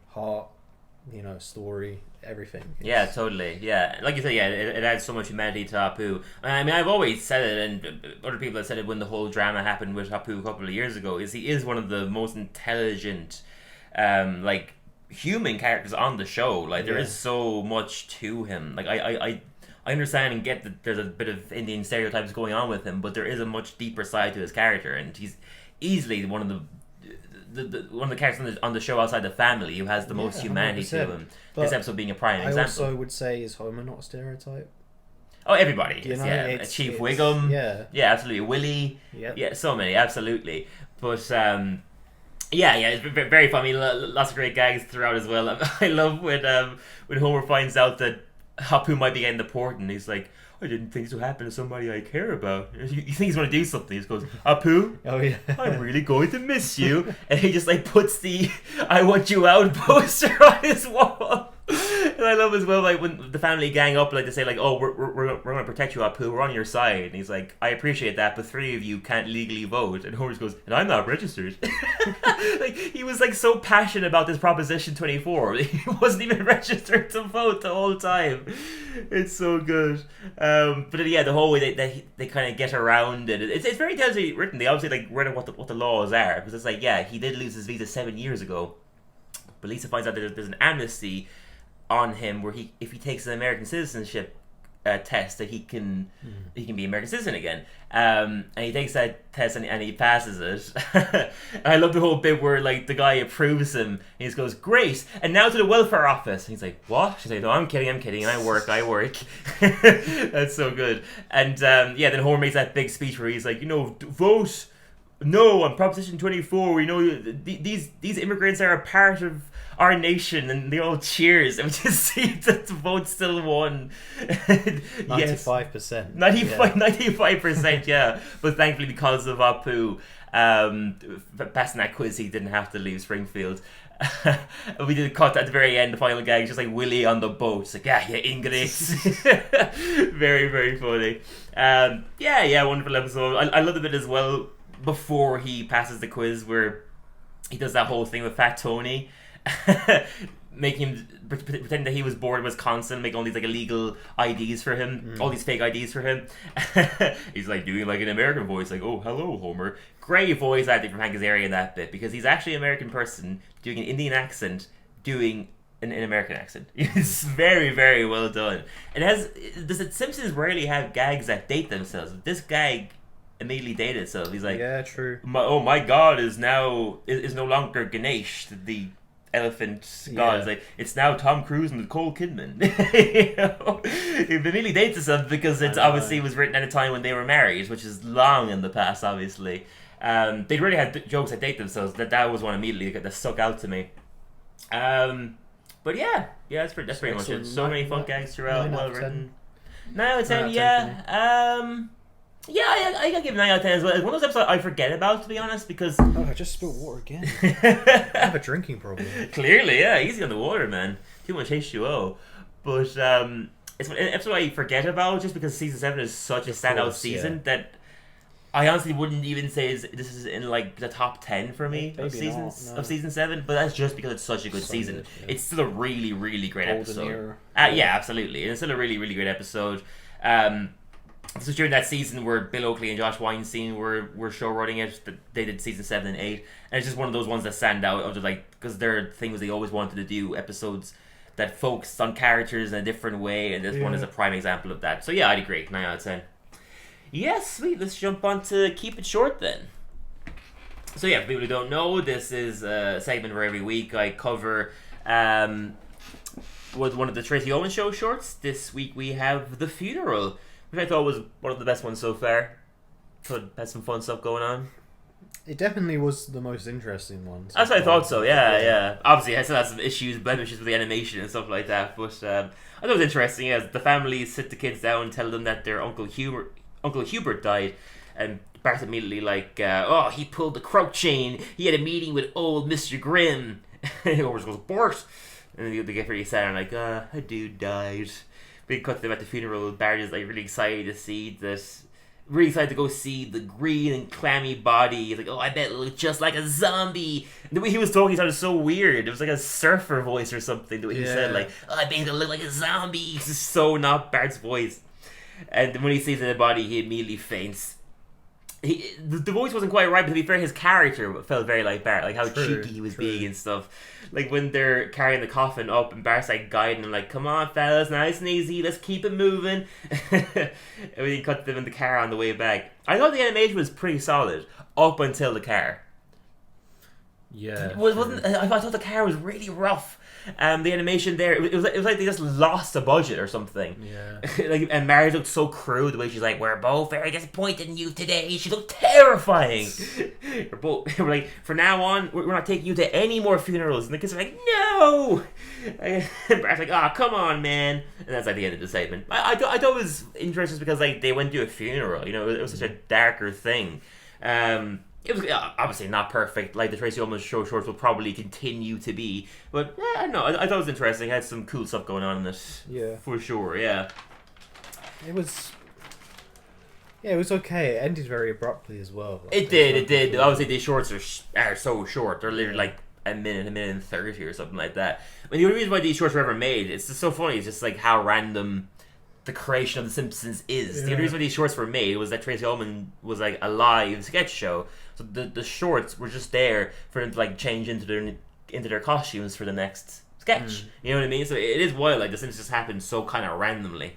heart, story, everything. Yeah, totally. Yeah, like you said, it adds so much humanity to Apu. I mean, I've always said it, and other people have said it when the whole drama happened with Apu a couple of years ago. Is he is one of the most intelligent, human characters on the show. Like there is so much to him. Like I understand and get that there's a bit of Indian stereotypes going on with him, but there is a much deeper side to his character, and he's easily one of the characters on the show outside the family who has the most humanity 100%. to him. But this episode being a prime example. I also would say, is Homer not a stereotype? Oh, everybody is. Chief Wiggum. Yeah, absolutely. Willie. Yeah, so many, absolutely. But it's very funny. Lots of great gags throughout as well. I love when Homer finds out that Apu might be getting deported, and he's like, I didn't think this would happen to somebody I care about. You think he's going to do something. He just goes, Apu, I'm really going to miss you. And he just like puts the I want you out poster on his wall. And I love as well, like when the family gang up, like they say, like, oh, we're going to protect you, Apu. We're on your side. And he's like, I appreciate that, but 3 of you can't legally vote. And Homer just goes, and I'm not registered. Like he was like so passionate about this Proposition 24. He wasn't even registered to vote the whole time. It's so good. But the whole way they kind of get around it. It's very intelligently written. They obviously like read what the laws are, because it's like, he did lose his visa 7 years ago, but Lisa finds out that there's an amnesty on him where if he takes an American citizenship test, that he can be American citizen again. And he takes that test and he passes it. And I love the whole bit where like the guy approves him and he just goes, great, and now to the welfare office. And he's like, what? She's like, no, I'm kidding, and I work. That's so good. And then Homer makes that big speech where he's like, vote no on Proposition 24. We know these immigrants are a part of our nation, and they all cheers, and we just see that the vote still won. 95%. 95%, yeah. But thankfully, because of Apu passing that quiz, he didn't have to leave Springfield. We did a cut at the very end, the final gag, just like Willie on the boat. It's like, English. Very, very funny. Wonderful episode. I love the bit as well before he passes the quiz where he does that whole thing with Fat Tony. Making him pretend that he was born in Wisconsin, making all these like illegal IDs for him, all these fake IDs for him. He's like doing like an American voice, like, oh, hello, Homer. Great voice acting from Hank Azaria in that bit, because he's actually an American person doing an Indian accent, doing an American accent. It's very, very well done. The Simpsons rarely have gags that date themselves. This gag immediately dated itself. He's like, yeah, true. My god is no longer Ganesh, the elephant god. It's like, it's now Tom Cruise and Nicole Kidman. It immediately dates itself because it obviously was written at a time when they were married, which is long in the past, obviously. They really had jokes that date themselves. That was one immediately that stuck out to me. But that's pretty much it. So many fun gags throughout, well written. 9 out of 10, I gotta give 9 out of 10 as well. It's one of those episodes I forget about, to be honest, because... Oh, I just spilled water again. I have a drinking problem. Clearly, easy on the water, man. Too much H2O. But it's an episode I forget about just because season 7 is such a standout season that I honestly wouldn't even say this is in like the top 10 for me of season 7, but that's just because it's such a good season. Good, yeah. It's still a really, really great episode. Absolutely. And it's still a really, really great episode. This was during that season where Bill Oakley and Josh Weinstein were showrunning it. They did season 7 and 8, and it's just one of those ones that stand out of because they're things they always wanted to do, episodes that focused on characters in a different way, and this one is a prime example of that. So I'd agree, 9 out of 10. Sweet. Let's jump on to Keep It Short then. So for people who don't know, this is a segment where every week I cover was one of the Tracy Ullman Show shorts. This week we have The Funeral, which I thought was one of the best ones so far. So had some fun stuff going on. It definitely was the most interesting one. That's what I thought so, yeah. Obviously, I still had some blemishes with the animation and stuff like that, but I thought it was interesting. Yeah, the family sit the kids down and tell them that their Uncle Hubert died, and Bart's immediately like, oh, he pulled the croak chain, he had a meeting with old Mr. Grimm. And Homer goes, Bart! And they get pretty sad and like, a dude died. We cut them at the funeral. Bart is like really excited to see this. Really excited to go see the green and clammy body. He's like, oh, I bet it looks just like a zombie. And the way he was talking sounded so weird. It was like a surfer voice or something. The way he said, like, oh, I bet it'll look like a zombie. It's just so not Bart's voice. And when he sees the body, he immediately faints. The voice wasn't quite right, but to be fair, his character felt very like Bart, like how cheeky he was being and stuff. Like when they're carrying the coffin up and Bart's like guiding them, like, come on fellas, nice and easy, let's keep it moving. And we cut them in the car on the way back. I thought the animation was pretty solid up until the car. Yeah. I thought the car was really rough. The animation there, it was like they just lost a budget or something. Yeah. Like, and Mary looked so crude, the way she's like, we're both very disappointed in you today. She looked terrifying. We're like, from now on, we're not taking you to any more funerals. And the kids are like, no! And Bart's like, oh, come on, man. And that's like the end of the segment. I thought it was interesting because like they went to a funeral. You know, it was such a darker thing. It was obviously not perfect, like the Tracy Ullman Show shorts will probably continue to be. But, I don't know, I thought it was interesting. It had some cool stuff going on in it. Yeah. For sure, yeah. It was okay. It ended very abruptly as well. Like, it did. Obviously, these shorts are so short. They're literally like a minute and 30 or something like that. I mean, the only reason why these shorts were ever made, it's just so funny. It's just like how random the creation of The Simpsons is. Yeah. The only reason why these shorts were made was that Tracy Ullman was like a live sketch show. So the shorts were just there for them to like change into their costumes for the next sketch. You know what I mean? So it is wild. Like The Simpsons just happened so kind of randomly.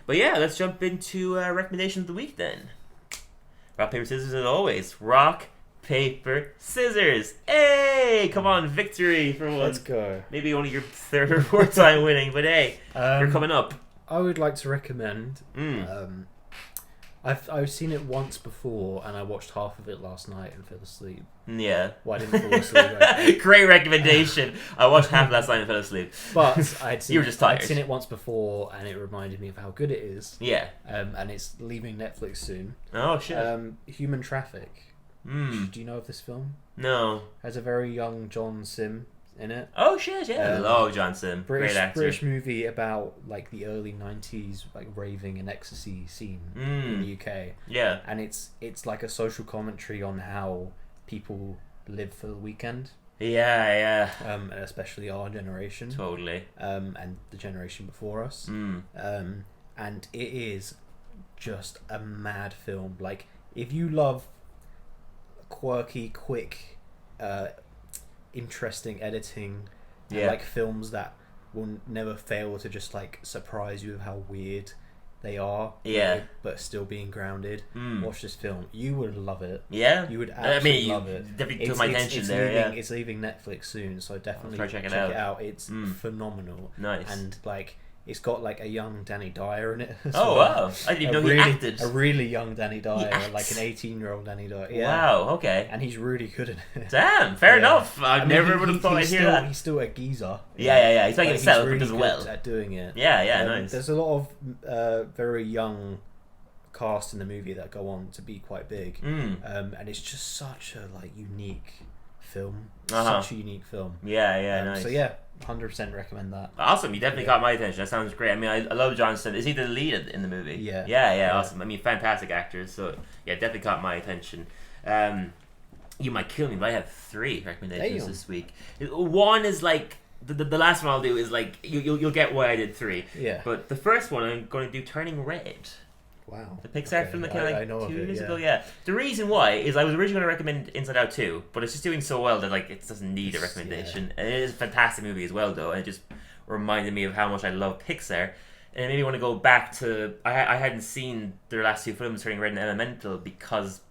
But yeah, let's jump into recommendations of the week then. Rock, paper, scissors as always. Rock, paper, scissors. Hey, come on, victory for one. Let's go. Maybe only your third or fourth time winning, but hey, you're coming up. I would like to recommend. I've seen it once before, and I watched half of it last night and fell asleep. Yeah. Well, I didn't fall asleep. Great recommendation. I watched half last night and fell asleep. But I'd seen, you were just tired. I'd seen it once before, and it reminded me of how good it is. Yeah. And it's leaving Netflix soon. Oh shit. Human Traffic. Do you know of this film? No. Has a very young John Sim in it. Oh shit, yeah. Hello, John Sim. Great actor. British movie about like the early 90s like raving and ecstasy scene in the UK. Yeah. And it's like a social commentary on how people live for the weekend. Yeah. And especially our generation. Totally. And the generation before us. And it is just a mad film. Like if you love quirky, quick, interesting editing, and like films that will never fail to just like surprise you with how weird they are, but still being grounded. Watch this film, you would love it. You would absolutely love it. Definitely took my attention there. It's leaving Netflix soon, so definitely check it out. It's phenomenal. Nice. And like it's got like a young Danny Dyer in it. Oh wow! I didn't know he acted. A really young Danny Dyer, like an 18-year-old Danny Dyer. Yeah. Wow. Okay. And he's really good in it. Damn. Fair enough. I never would have thought I'd hear that. He's still a geezer. Yeah. He's making himself, really but does well at doing it. Yeah. Nice. There's a lot of very young cast in the movie that go on to be quite big, and it's just such a like unique film. Such a unique film. Yeah. Nice. So yeah. 100% recommend that. Awesome, you definitely got my attention. That sounds great. I mean, I love Johnson. Is he the lead in the movie? Yeah. Awesome. I mean, fantastic actors. So yeah, definitely caught my attention. You might kill me, but I have 3 recommendations this week. One is like the last one I'll do is like you'll get why I did 3. Yeah. But the first one I'm going to do Turning Red. Wow. The Pixar film that came like 2 years ago. Yeah. The reason why is I was originally going to recommend Inside Out 2, but it's just doing so well that like it doesn't need a recommendation. And it is a fantastic movie as well, though, and it just reminded me of how much I love Pixar. And it made me want to go back to I hadn't seen their last 2 films, Turning Red and Elemental, because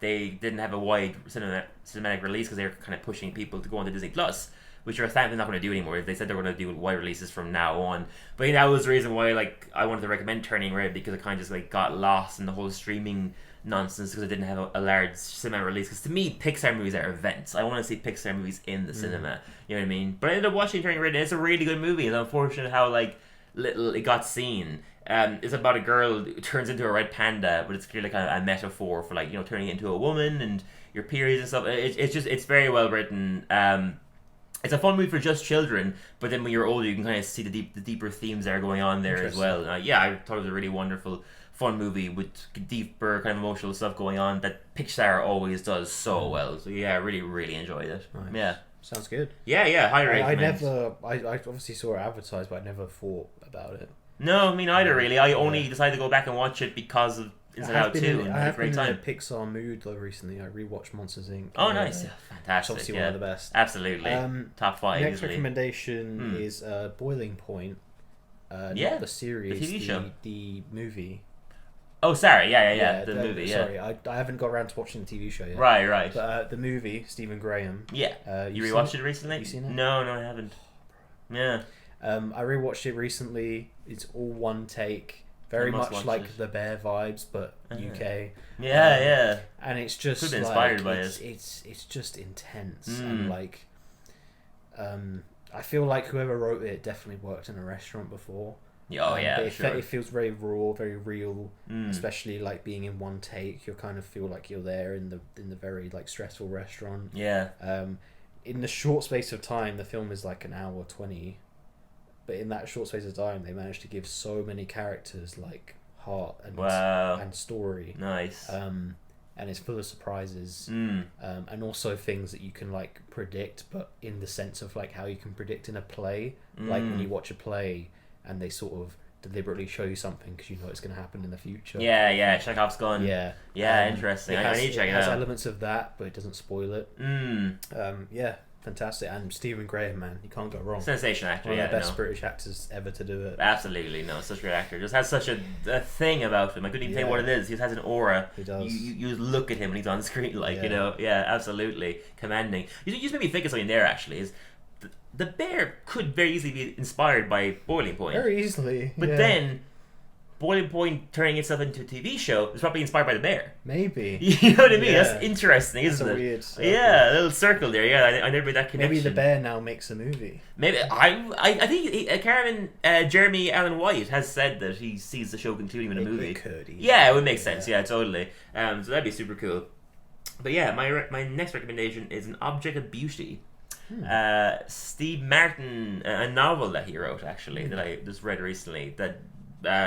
they didn't have a wide cinematic release because they were kind of pushing people to go on to Disney Plus. which they're thankfully not going to do anymore. They said they're going to do wide releases from now on. But I think that was the reason why like I wanted to recommend Turning Red, because it kind of just like got lost in the whole streaming nonsense because it didn't have a large cinema release. Because to me, Pixar movies are events. I want to see Pixar movies in the cinema. You know what I mean? But I ended up watching Turning Red, and it's a really good movie. It's unfortunate how like little it got seen. It's about a girl who turns into a red panda, but it's clearly kind of a metaphor for like, you know, turning into a woman and your periods and stuff. It's very well written. It's a fun movie for just children, but then when you're older, you can kind of see the deeper themes that are going on there as well. Yeah, I thought it was a really wonderful, fun movie with deeper kind of emotional stuff going on that Pixar always does so well. So yeah, I really, really enjoyed it. Nice. Yeah. Sounds good. Yeah, highly recommend. I obviously saw it advertised, but I never thought about it. No, me neither really. I only decided to go back and watch it because of Inside Out 2 and I had a have great been in time. a Pixar mood though recently. I rewatched Monsters Inc. Oh, nice. It's Fantastic. obviously Yeah. one of the best. Absolutely. Top 5 Next easily. recommendation is Boiling Point. Yeah, Not the series, the TV show. The movie. Oh, sorry. Yeah. The movie, yeah. Sorry, I haven't got around to watching the TV show yet. Right. But the movie, Stephen Graham. Yeah. You rewatched it recently? You seen it? No, I haven't. Yeah. I rewatched it recently. It's all one take. Very much like it. The Bear vibes, but UK. Yeah. And it's just Could be like, inspired by it. It's just intense and like I feel like whoever wrote it definitely worked in a restaurant before. But sure. It feels very raw, very real, especially like being in one take. You kind of feel like you're there in the very like stressful restaurant. Yeah. In the short space of time, the film is like an hour 20. But in that short space of time, they managed to give so many characters like heart and story. Nice. And it's full of surprises. And also things that you can like predict, but in the sense of like how you can predict in a play. Like when you watch a play and they sort of deliberately show you something because you know it's going to happen in the future. Yeah. Chekhov's gun. Yeah. Interesting. I need to check it out. It has elements of that, but it doesn't spoil it. Yeah. Fantastic. And Stephen Graham, man, you can't go wrong. Sensation actor. One of the best British actors ever to do it. Absolutely, no, such a great actor. Just has such a thing about him. I couldn't even tell you what it is. He just has an aura. He does. You look at him when he's on screen, like, you know, absolutely commanding. You just made me think of something there. Actually, is the Bear could very easily be inspired by Boiling Point. Very easily, but then Boiling Point turning itself into a TV show is probably inspired by the Bear. Maybe. You know what I mean? That's interesting, isn't it? Weird circle. Yeah, a little circle there. Yeah, I never made that connection. Maybe the Bear now makes a movie. Maybe I think Jeremy Allen White has said that he sees the show concluding with a movie. It could. Yeah, it would make sense. Yeah, totally. So that'd be super cool. But yeah, my next recommendation is An Object of Beauty. Steve Martin, a novel that he wrote actually that I just read recently that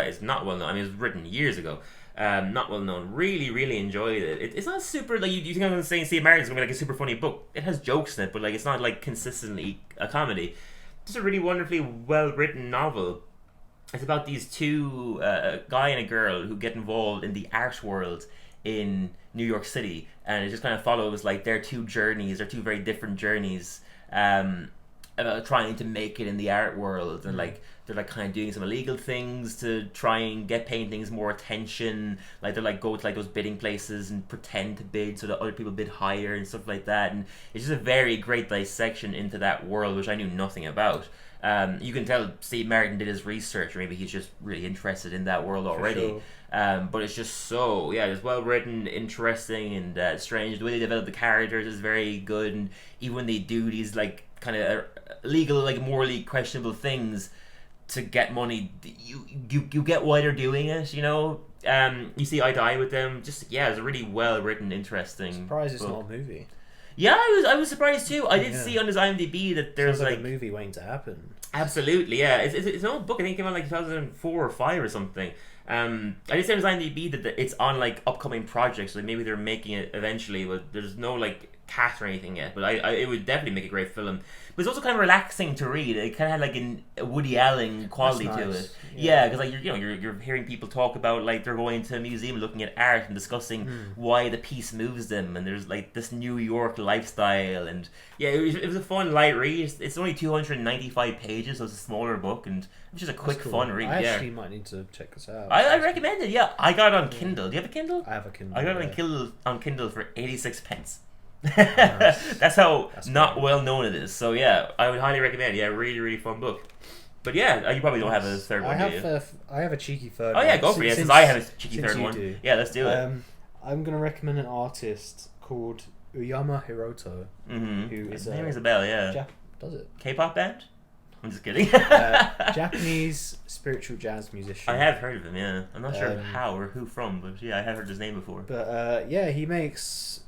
is not well known. I mean, it was written years ago. Not well known. Really, really enjoyed it. It's not super like you think I'm saying Steve Martin's gonna be like a super funny book. It has jokes in it, but like it's not like consistently a comedy. Just a really wonderfully well written novel. It's about these two, a guy and a girl who get involved in the art world in New York City, and it just kind of follows like their two journeys, their two very different journeys, about trying to make it in the art world, and like they're like kind of doing some illegal things to try and get paintings more attention. Like they're like go to like those bidding places and pretend to bid so that other people bid higher and stuff like that. And it's just a very great dissection into that world, which I knew nothing about. You can tell Steve Martin did his research, or maybe he's just really interested in that world already. But it's just so it's well written, interesting, and strange. The way they develop the characters is very good, and even when they do these like kind of legal, like morally questionable things to get money, you get why they're doing it. You know, you see eye to eye with them. Just it's a really well written, interesting. Surprised it's not a movie. Yeah, I was surprised too. I did see on his IMDb that there's like a movie waiting to happen. Absolutely, yeah. It's an old book. I think it came out like 2004 or 5 or something. I did say on his IMDb that it's on like upcoming projects. Like maybe they're making it eventually, but there's no like cast or anything yet. But it would definitely make a great film. But it's also kind of relaxing to read. It kind of had like a Woody Allen quality to it. Yeah, because like you're hearing people talk about like they're going to a museum looking at art and discussing why the piece moves them, and there's like this New York lifestyle, and it was a fun light read. It's only 295 pages, so it's a smaller book, and it's just a quick fun read. I actually might need to check this out. I recommend it. Yeah, I got it on Kindle. Do you have a Kindle? I have a Kindle. I got it on Kindle for 86 pence. That's how That's not great. well known it is. So yeah, I would highly recommend. Yeah, really, really fun book. But yeah, you probably don't have a third one, do you? I have a cheeky third. Oh yeah, one. go for it. Since Since I have a cheeky since third you one. do. Yeah, let's do it. I'm gonna recommend an artist called Uyama Hiroto, who is His name rings a bell. Yeah. does it? K-pop band? I'm just kidding. Japanese spiritual jazz musician. I have heard of him. Yeah, I'm not sure Um, how or who from, but yeah, I have heard his name before. But yeah, he makes.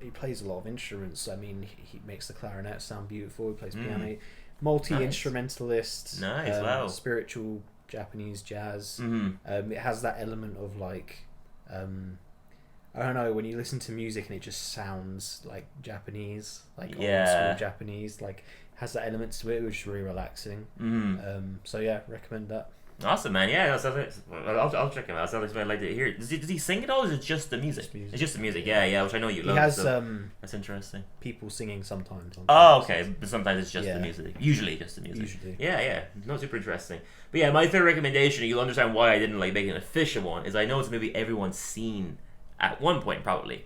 He plays a lot of instruments. I mean, he makes the clarinet sound beautiful. He plays piano. Multi-instrumentalist. Nice, wow. Spiritual Japanese jazz. Mm-hmm. It has that element of like, I don't know, when you listen to music and it just sounds like Japanese, like old school Japanese, like has that element to it, which is really relaxing. So yeah, recommend that. Awesome, man. Yeah, I'll check him out. Sounds like I'd like to hear it. Does he sing it all, or is it just the music? It's just the music. Yeah, which I know you love. He has so that's interesting. people singing sometimes. Oh, okay. But sometimes it's just the music. Usually just the music. Usually. Yeah. No, super interesting. But yeah, my third recommendation, you'll understand why I didn't like making an official one, is I know it's a movie everyone's seen at one point, probably.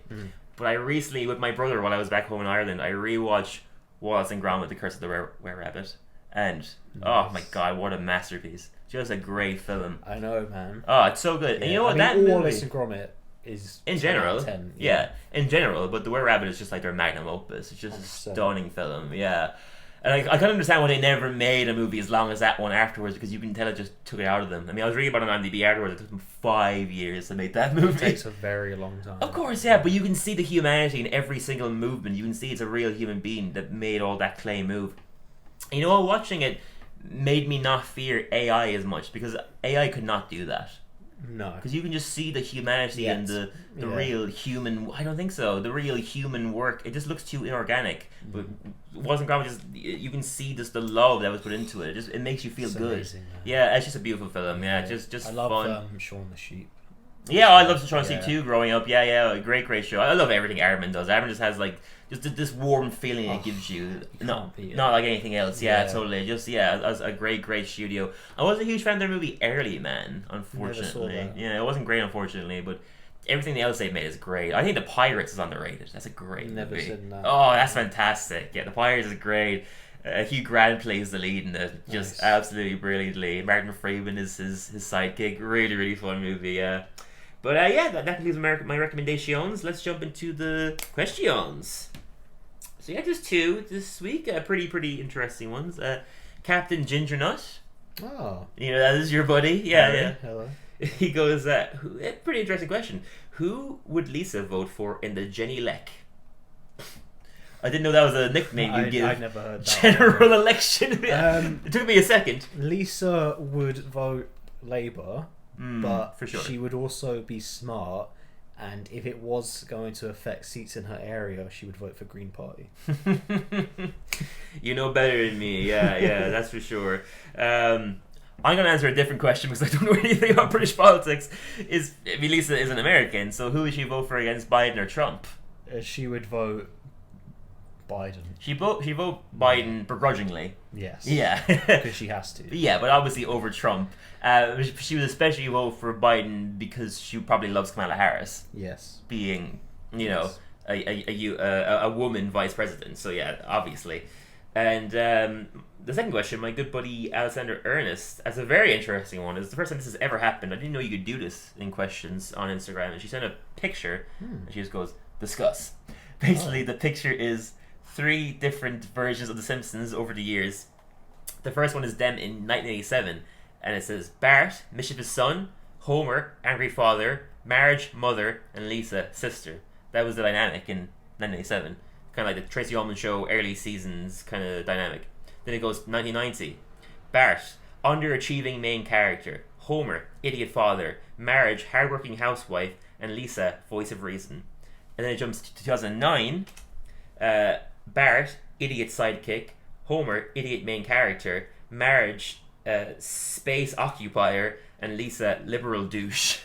But I recently, with my brother, while I was back home in Ireland, I rewatched Wallace and Gromit: The Curse of the Were Rabbit. And, oh my god, what a masterpiece. Just a great film. I know, man. Oh, it's so good. Yeah. And you know what, I mean, that Wallace movie... and Gromit is in 10 general, out of 10, yeah, in general, but The Were Rabbit is just like their magnum opus. It's just 100%. a stunning film, yeah. And I can understand why they never made a movie as long as that one afterwards, because you can tell it just took it out of them. I mean, I was reading about it on IMDb afterwards. It took them 5 years to make that movie. It takes a very long time. Of course, yeah, but you can see the humanity in every single movement. You can see it's a real human being that made all that clay move. You know, watching it made me not fear AI as much, because AI could not do that. No. Because you can just see the humanity and the real human... I don't think so. The real human work. It just looks too inorganic. But wasn't Gromit just... You can see just the love that was put into it. It makes you feel good. Amazing, man. Yeah, it's just a beautiful film. Yeah, just I love fun. Shaun the Sheep. Yeah, I love Shaun the Sheep too growing up. Yeah, great show. I love everything Aardman does. Aardman just has like just this warm feeling it gives you. Not like anything else. Yeah, totally. Just as a great studio. I wasn't a huge fan of their movie Early Man, unfortunately. Yeah, it wasn't great, unfortunately, but everything else they've made is great. I think The Pirates is underrated. That's a great Never movie. seen that. Oh, that's fantastic. Yeah, The Pirates is great. Hugh Grant plays the lead in it, just absolutely brilliantly. Martin Freeman is his sidekick. Really fun movie. Yeah. But yeah, that concludes my recommendations. Let's jump into the questions. So yeah, just two this week. Pretty interesting ones. Captain Gingernut. Oh. You know, that is your buddy. Yeah. Hello. He goes, pretty interesting question. Who would Lisa vote for in the Jenny Leck? I didn't know that was a nickname you give. I never heard that. General election. It took me a second. Lisa would vote Labour. But for sure. She would also be smart, and if it was going to affect seats in her area, she would vote for Green Party. You know better than me. Yeah, that's for sure. I'm going to answer a different question because I don't know anything about British politics. Lisa is an American, so who would she vote for against Biden or Trump? She would vote Biden. She vote Biden begrudgingly. Yes. Yeah. Because she has to. Yeah, but obviously over Trump. She would especially vote for Biden because she probably loves Kamala Harris. Yes. Being, a woman vice president. So yeah, obviously. And the second question, my good buddy Alexander Ernest, as a very interesting one. It's the first time this has ever happened. I didn't know you could do this in questions on Instagram. And she sent a picture, and she just goes, discuss. Basically, the picture is 3 different versions of The Simpsons over the years. The first one is them in 1987, and it says Bart, mischievous son, Homer, angry father, Marge, mother, and Lisa, sister. That was the dynamic in 1987. Kind of like the Tracy Ullman Show early seasons kind of dynamic. Then it goes 1990. Bart, underachieving main character, Homer, idiot father, Marge, hardworking housewife, and Lisa, voice of reason. And then it jumps to 2009. Bart, idiot sidekick, Homer, idiot main character, Marge, space occupier, and Lisa, liberal douche.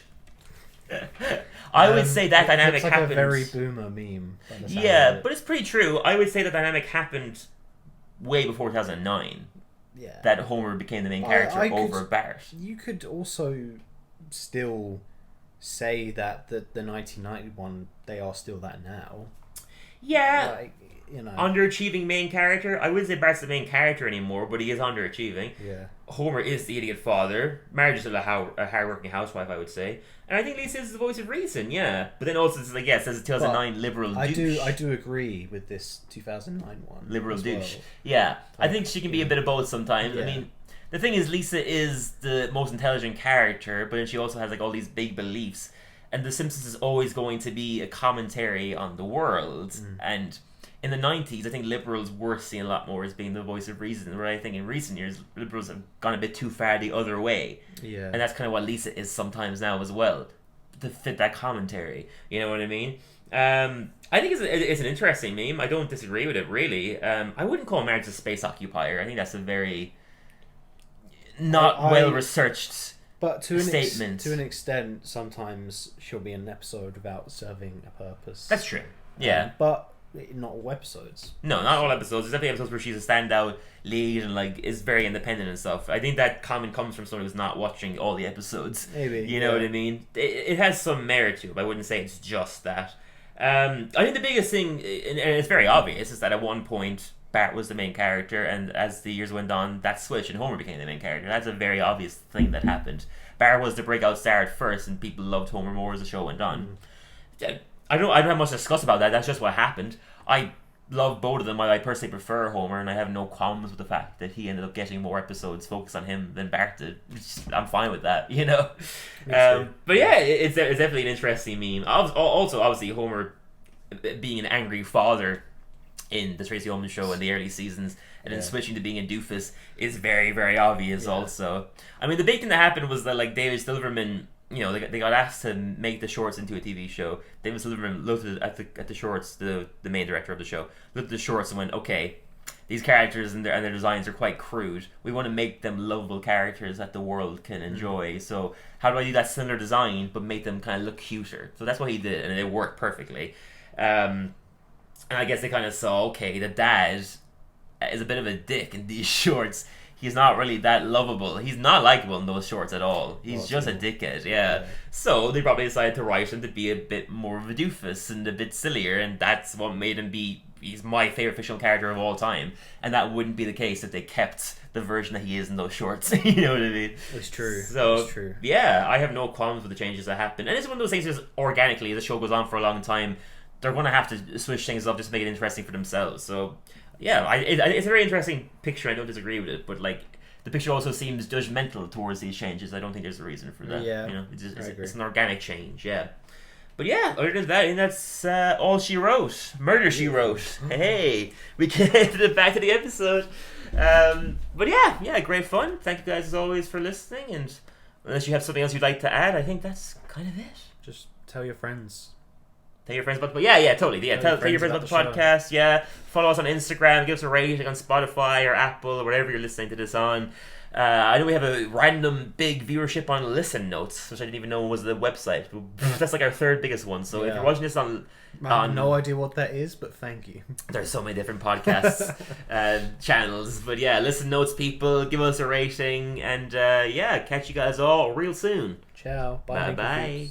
I would say that dynamic like happened. A very boomer meme. Yeah, but it's pretty true. I would say the dynamic happened way before 2009. Yeah. That Homer became the main character over Bart. You could also still say that the 1991 they are still that now. Yeah. Like, you know. Underachieving main character. I wouldn't say Bart's the main character anymore, but he is underachieving. Yeah. Homer is the idiot father. Marge is a hard-working housewife, I would say. And I think Lisa is the voice of reason, yeah. But then also, it's like, yeah, it says a 2009 liberal douche. I do agree with this 2009 one. Liberal douche. Well. Yeah. I think she can be a bit of both sometimes. Yeah. I mean, the thing is, Lisa is the most intelligent character, but then she also has like all these big beliefs. And The Simpsons is always going to be a commentary on the world. And in the 90s, I think liberals were seen a lot more as being the voice of reason, where I think in recent years, liberals have gone a bit too far the other way. Yeah. And that's kind of what Lisa is sometimes now as well, to fit that commentary. You know what I mean? I think it's an interesting meme. I don't disagree with it, really. I wouldn't call Marge a space occupier. I think that's a very not well-researched statement. To an extent, sometimes she'll be in an episode without serving a purpose. That's true. Yeah. But not all episodes. No, not all episodes. There's definitely episodes where she's a standout lead and like is very independent and stuff. I think that comment comes from someone who's not watching all the episodes. Maybe. You know what I mean? It has some merit to it, but I wouldn't say it's just that. I think the biggest thing, and it's very obvious, is that at one point Bart was the main character, and as the years went on, that switched and Homer became the main character. That's a very obvious thing that happened. Bart was the breakout star at first, and people loved Homer more as the show went on. I don't have much to discuss about that. That's just what happened. I love both of them. I personally prefer Homer, and I have no qualms with the fact that he ended up getting more episodes focused on him than Bart did. I'm fine with that, you know. But yeah, it's definitely an interesting meme. Also, obviously, Homer being an angry father in the Tracy Ullman show in the early seasons, and then switching to being a doofus is very, very obvious. Also, I mean, the big thing that happened was that like David Silverman, you know, they got asked to make the shorts into a TV show. David Silverman looked at the shorts, the main director of the show, looked at the shorts and went, okay, these characters and their designs are quite crude. We want to make them lovable characters that the world can enjoy. So how do I do that similar design but make them kind of look cuter? So that's what he did, and it worked perfectly. And I guess they kind of saw, okay, the dad is a bit of a dick in these shorts. He's not really that lovable. He's not likable in those shorts at all. He's just a dickhead, yeah. So they probably decided to write him to be a bit more of a doofus and a bit sillier, and that's what made him be... He's my favorite fictional character of all time, and that wouldn't be the case if they kept the version that he is in those shorts. You know what I mean? It's true. So, it's true. Yeah, I have no qualms with the changes that happen. And it's one of those things just organically, the show goes on for a long time, they're going to have to switch things up just to make it interesting for themselves. So... Yeah, it's a very interesting picture. I don't disagree with it, but like the picture also seems judgmental towards these changes. I don't think there's a reason for that. Yeah, you know, it's an organic change. Yeah, but yeah, other than that, I think that's all she wrote. Murder She Wrote. Hey, we get back to the episode. But yeah, great fun. Thank you guys as always for listening. And unless you have something else you'd like to add, I think that's kind of it. Just tell your friends. Tell your friends about the totally. Yeah, tell your friends about the podcast. Yeah, follow us on Instagram. Give us a rating on Spotify or Apple or whatever you're listening to this on. I know we have a random big viewership on Listen Notes, which I didn't even know was the website. That's like our third biggest one. So if you're watching this on, I have no idea what that is, but thank you. There's so many different podcasts channels, but yeah, Listen Notes people, give us a rating, and catch you guys all real soon. Ciao. Bye. Bye.